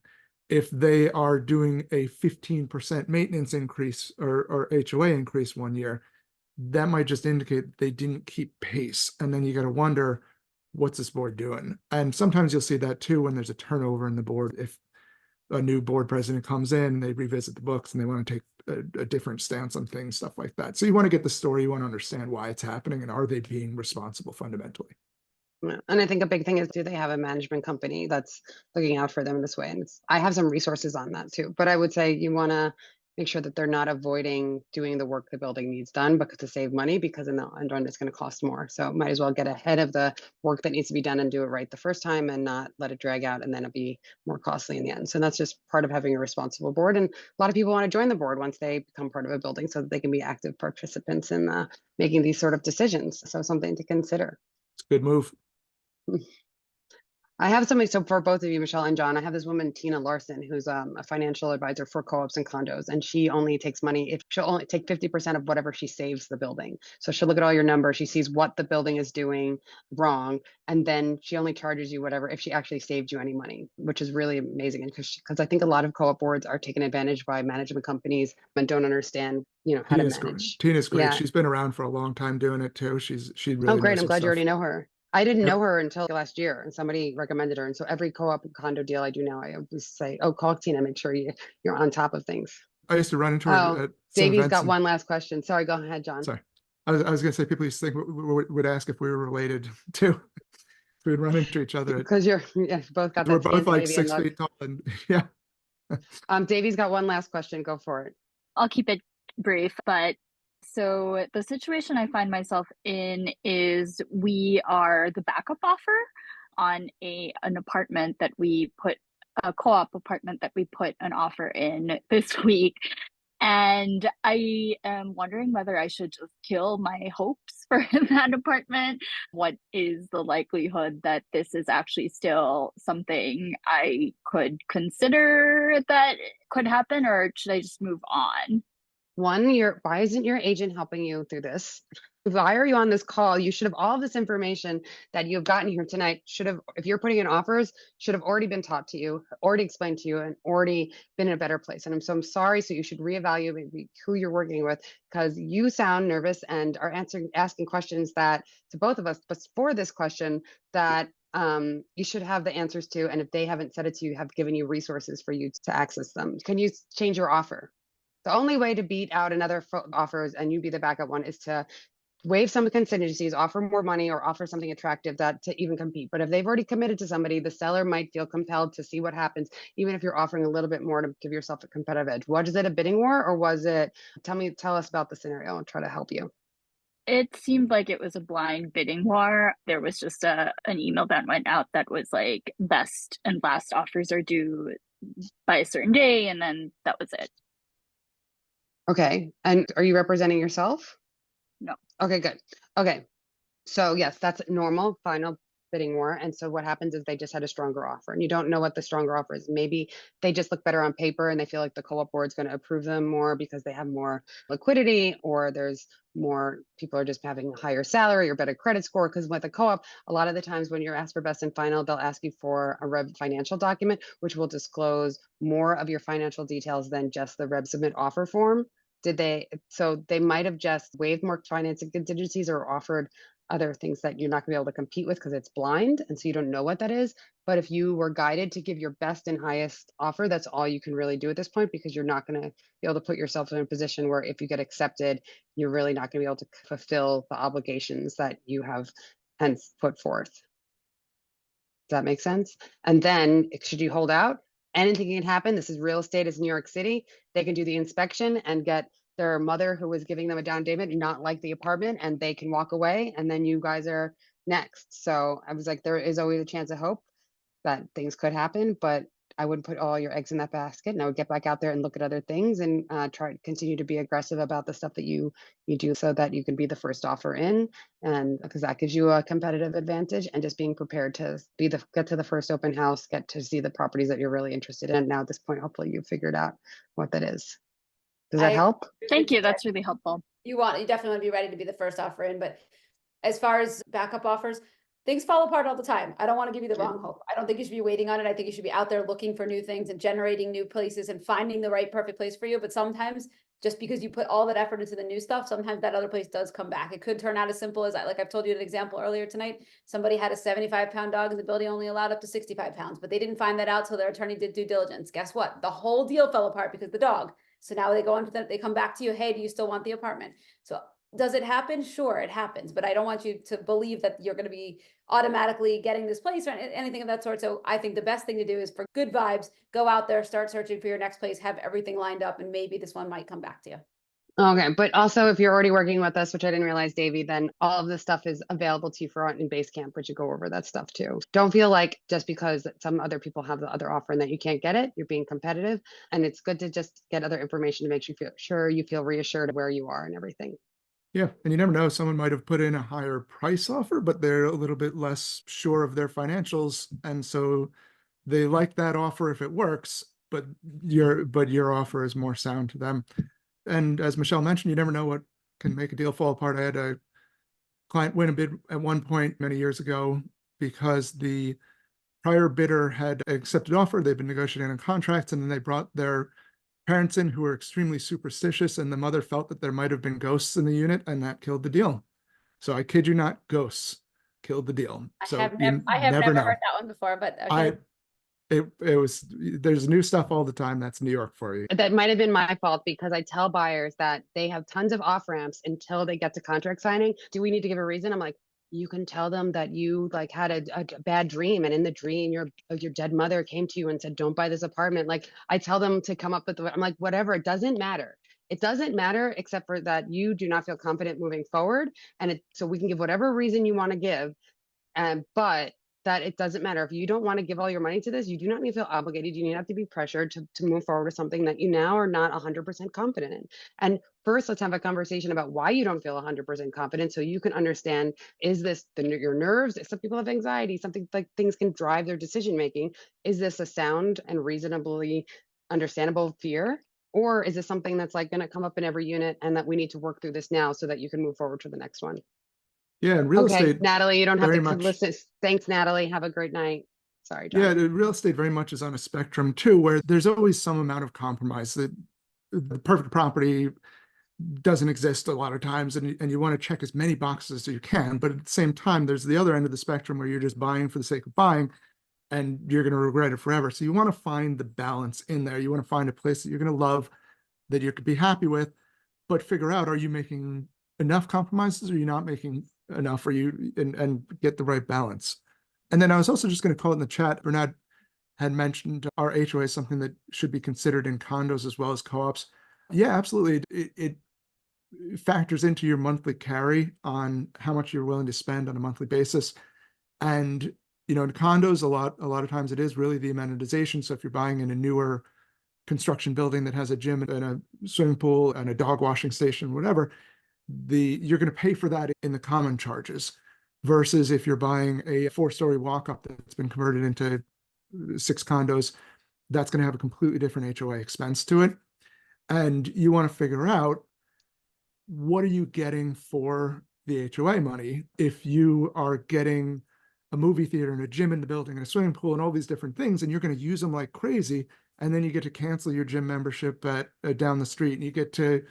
If they are doing a 15% maintenance increase or HOA increase one year, that might just indicate they didn't keep pace. And then you got to wonder, what's this board doing? And sometimes you'll see that too when there's a turnover in the board. If a new board president comes in, they revisit the books and they want to take a different stance on things, stuff like that. So you want to get the story, you want to understand why it's happening, and are they being responsible fundamentally? Yeah. And I think a big thing is, do they have a management company that's looking out for them in this way? And I have some resources on that too, but I would say you want to make sure that they're not avoiding doing the work the building needs done because to save money, because in the end run it's going to cost more. So might as well get ahead of the work that needs to be done and do it right the first time and not let it drag out and then it'll be more costly in the end. So that's just part of having a responsible board. And a lot of people want to join the board once they become part of a building so that they can be active participants in making these sort of decisions. So something to consider. It's a good move. I have somebody, so for both of you, Michelle and John, I have this woman, Tina Larson, who's a financial advisor for co-ops and condos, and she only takes money if she'll only take 50% of whatever she saves the building. So she'll look at all your numbers, she sees what the building is doing wrong, and then she only charges you whatever if she actually saved you any money, which is really amazing. And because I think a lot of co-op boards are taken advantage by management companies and don't understand, how to manage. Tina's great. Yeah. She's been around for a long time doing it too. She really Oh, great. knows I'm her glad you stuff. already know her. I didn't Yep. know her until last year, and somebody recommended her. And so every co-op and condo deal I do now, I always say, "Oh, call Tina. Make sure you're on top of things." I used to run into her Oh, at some Davey's events got and- one last question. Sorry, go ahead, John. Sorry. I was going to say, people used to think would ask if we were related too. We'd run into each other. Because both got We're that both like Scandinavian 6 look. feet tall, and yeah. Davey's got one last question. Go for it. I'll keep it brief, but so the situation I find myself in is we are the backup offer on an apartment that we put a co-op apartment that we put an offer in this week. And I am wondering whether I should just kill my hopes for that apartment. What is the likelihood that this is actually still something I could consider that could happen, or should I just move on? One, why isn't your agent helping you through this? Why are you on this call? You should have all this information that you've gotten here tonight. Should have, if you're putting in offers, should have already been taught to you, already explained to you, and already been in a better place. And I'm sorry. So you should reevaluate who you're working with, because you sound nervous and are asking questions that to both of us, but for this question that you should have the answers to. And if they haven't said it to you, have given you resources for you to access them. Can you change your offer? The only way to beat out another offers and you be the backup one is to waive some contingencies, offer more money, or offer something attractive that to even compete. But if they've already committed to somebody, the seller might feel compelled to see what happens, even if you're offering a little bit more to give yourself a competitive edge. Was it a bidding war, or was it? Tell us about the scenario and try to help you. It seemed like it was a blind bidding war. There was just an email that went out that was like best and last offers are due by a certain day, and then that was it. Okay. And are you representing yourself? No. Okay, good. Okay. So yes, that's normal final bidding war. And so what happens is they just had a stronger offer, and you don't know what the stronger offer is. Maybe they just look better on paper and they feel like the co-op board is going to approve them more because they have more liquidity, or there's more people are just having a higher salary or better credit score. Because with a co-op, a lot of the times when you're asked for best and final, they'll ask you for a Reb financial document, which will disclose more of your financial details than just the Reb submit offer form. So they might have just waived more financing contingencies or offered other things that you're not gonna be able to compete with because it's blind, and so you don't know what that is. But if you were guided to give your best and highest offer, that's all you can really do at this point, because you're not gonna be able to put yourself in a position where if you get accepted, you're really not gonna be able to fulfill the obligations that you have hence put forth. Does that make sense? And then should you hold out, anything can happen. This is real estate, it's New York City. They can do the inspection and get their mother who was giving them a down payment not like the apartment, and they can walk away, and then you guys are next. So I was like, there is always a chance of hope that things could happen, but I wouldn't put all your eggs in that basket, and I would get back out there and look at other things and try to continue to be aggressive about the stuff that you do, so that you can be the first offer in, and because that gives you a competitive advantage. And just being prepared to get to the first open house, get to see the properties that you're really interested in. Now at this point, hopefully you've figured out what that is. Does that help? Thank you. That's really helpful. You definitely want to be ready to be the first offer in, but as far as backup offers, things fall apart all the time. I don't want to give you the wrong hope. I don't think you should be waiting on it. I think you should be out there looking for new things and generating new places and finding the right perfect place for you. But sometimes just because you put all that effort into the new stuff, sometimes that other place does come back. It could turn out as simple as, like I've told you an example earlier tonight, somebody had a 75-pound dog and the building only allowed up to 65 pounds, but they didn't find that out till their attorney did due diligence. Guess what? The whole deal fell apart because the dog. So now they go on to them, they come back to you, hey, do you still want the apartment? So does it happen? Sure, it happens, but I don't want you to believe that you're going to be automatically getting this place or anything of that sort. So I think the best thing to do is, for good vibes, go out there, start searching for your next place, have everything lined up, and maybe this one might come back to you. Okay, but also if you're already working with us, which I didn't realize, Davey, then all of this stuff is available to you for in Basecamp, which you go over that stuff too. Don't feel like just because some other people have the other offer and that you can't get it, you're being competitive. And it's good to just get other information to make you feel reassured of where you are and everything. Yeah, and you never know, someone might have put in a higher price offer, but they're a little bit less sure of their financials, and so they like that offer if it works, but your offer is more sound to them. And as Michelle mentioned, you never know what can make a deal fall apart. I had a client win a bid at one point many years ago because the prior bidder had accepted offer, they've been negotiating on contracts, and then they brought their parents in who were extremely superstitious, and the mother felt that there might have been ghosts in the unit, and that killed the deal. So I kid you not, ghosts killed the deal. So I have never heard that one before, but okay. There's new stuff all the time. That's New York for you. That might have been my fault, because I tell buyers that they have tons of off ramps until they get to contract signing. Do we need to give a reason? I'm like, you can tell them that you like had a bad dream, and in the dream your dead mother came to you and said, don't buy this apartment. Like, I tell them to come up with I'm like, whatever, it doesn't matter. It doesn't matter, except for that you do not feel confident moving forward. And so we can give whatever reason you want to give. But that it doesn't matter. If you don't want to give all your money to this, you do not need to feel obligated. You need not have to be pressured to move forward with something that you now are not 100% confident in. And first, let's have a conversation about why you don't feel 100% confident, so you can understand, is this your nerves? Some people have anxiety, something like things can drive their decision making. Is this a sound and reasonably understandable fear? Or is this something that's like going to come up in every unit and that we need to work through this now so that you can move forward to the next one? Yeah, and real Okay, estate Natalie, you don't have very to much. listen. Thanks, Natalie. Have a great night. Sorry, John. Yeah, the real estate very much is on a spectrum too, where there's always some amount of compromise. That the perfect property doesn't exist a lot of times, and you want to check as many boxes as you can. But at the same time, there's the other end of the spectrum where you're just buying for the sake of buying, and you're going to regret it forever. So you want to find the balance in there. You want to find a place that you're going to love, that you could be happy with, but figure out, are you making enough compromises, or are you not making enough, or you and get the right balance. And then I was also just going to call it in the chat, Bernard had mentioned our HOA is something that should be considered in condos as well as co-ops. Yeah, absolutely. It factors into your monthly carry on how much you're willing to spend on a monthly basis. And, you know, in condos, a lot of times it is really the amenitization. So if you're buying in a newer construction building that has a gym and a swimming pool and a dog washing station, whatever, you're going to pay for that in the common charges, versus if you're buying a 4-story walk-up that's been converted into 6 condos, that's going to have a completely different HOA expense to it. And you want to figure out, what are you getting for the HOA money? If you are getting a movie theater and a gym in the building and a swimming pool and all these different things, and you're going to use them like crazy, and then you get to cancel your gym membership at down the street, and you get to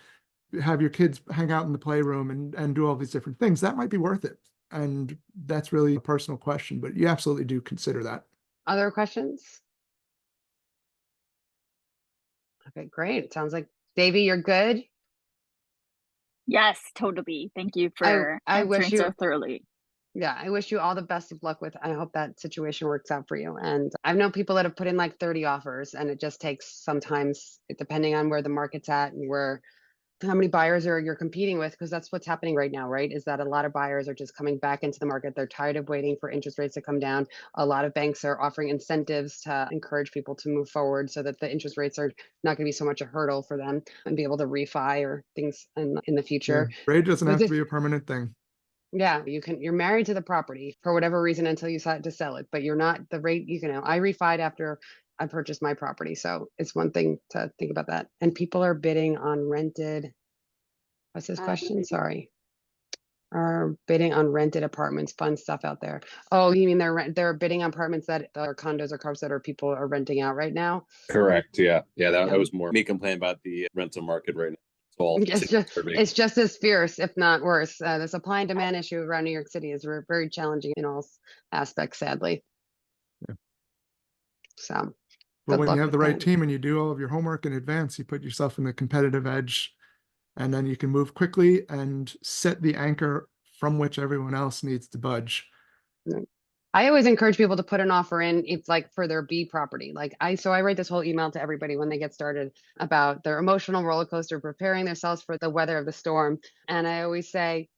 have your kids hang out in the playroom and do all these different things, that might be worth it. And that's really a personal question, but you absolutely do consider that. Other questions? Okay, great. It sounds like, Davey, you're good. Yes, totally. Thank you for I wish answering so you, thoroughly. yeah, I wish you all the best of luck with, I hope that situation works out for you. And I've known people that have put in like 30 offers, and it just takes sometimes, depending on where the market's at and where, how many buyers you're competing with, because that's what's happening right now, right? Is that a lot of buyers are just coming back into the market. They're tired of waiting for interest rates to come down. A lot of banks are offering incentives to encourage people to move forward so that the interest rates are not going to be so much a hurdle for them and be able to refi or things in the future. Rate doesn't But have to be a permanent thing. yeah, you're married to the property for whatever reason until you decide to sell it, but you're not the rate, I refied after I purchased my property. So it's one thing to think about that. And people are bidding on rented. What's his question? Sorry. Are bidding on rented apartments, fun stuff out there. Oh, you mean they're bidding on apartments that are condos or cars that are people are renting out right now? Correct. Yeah. That was more me complaining about the rental market right now. It's just as fierce, if not worse. The supply and demand issue around New York City is very challenging in all aspects, sadly. Yeah. So, but when you have the right that. team and you do all of your homework in advance, you put yourself in the competitive edge, and then you can move quickly and set the anchor from which everyone else needs to budge. I always encourage people to put an offer in. It's like for their B property. So I write this whole email to everybody when they get started about their emotional roller coaster, preparing themselves for the weather of the storm. And I always say,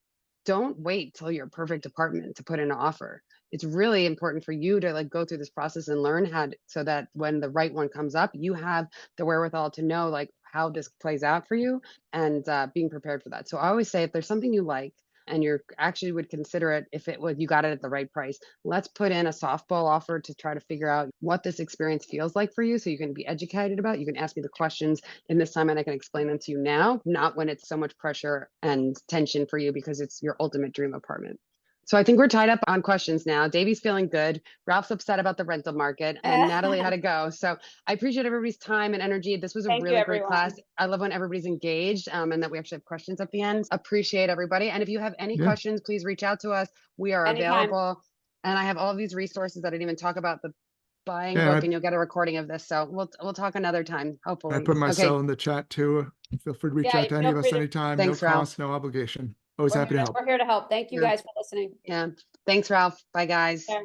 don't wait till your perfect apartment to put in an offer. It's really important for you to go through this process and learn so that when the right one comes up, you have the wherewithal to know how this plays out for you, and being prepared for that. So I always say, if there's something you like and you're actually would consider it, if it was, you got it at the right price, let's put in a softball offer to try to figure out what this experience feels like for you, so you can be educated about it. You can ask me the questions in this time and I can explain them to you now, not when it's so much pressure and tension for you because it's your ultimate dream apartment. So I think we're tied up on questions now. Davey's feeling good. Ralph's upset about the rental market, and Natalie had to go. So I appreciate everybody's time and energy. This was a really great class. I love when everybody's engaged, and that we actually have questions at the end. Appreciate everybody. And if you have any questions, please reach out to us. We are available. And I have all of these resources that I didn't even talk about, the buying book, and you'll get a recording of this. So we'll talk another time, hopefully. I put my cell in the chat too. Feel free to reach out to any of us anytime. Thanks, no Ralph. cost, no obligation. Always happy to help. We're here to help. Thank you guys for listening. Yeah. Thanks, Ralph. Bye, guys. Yeah.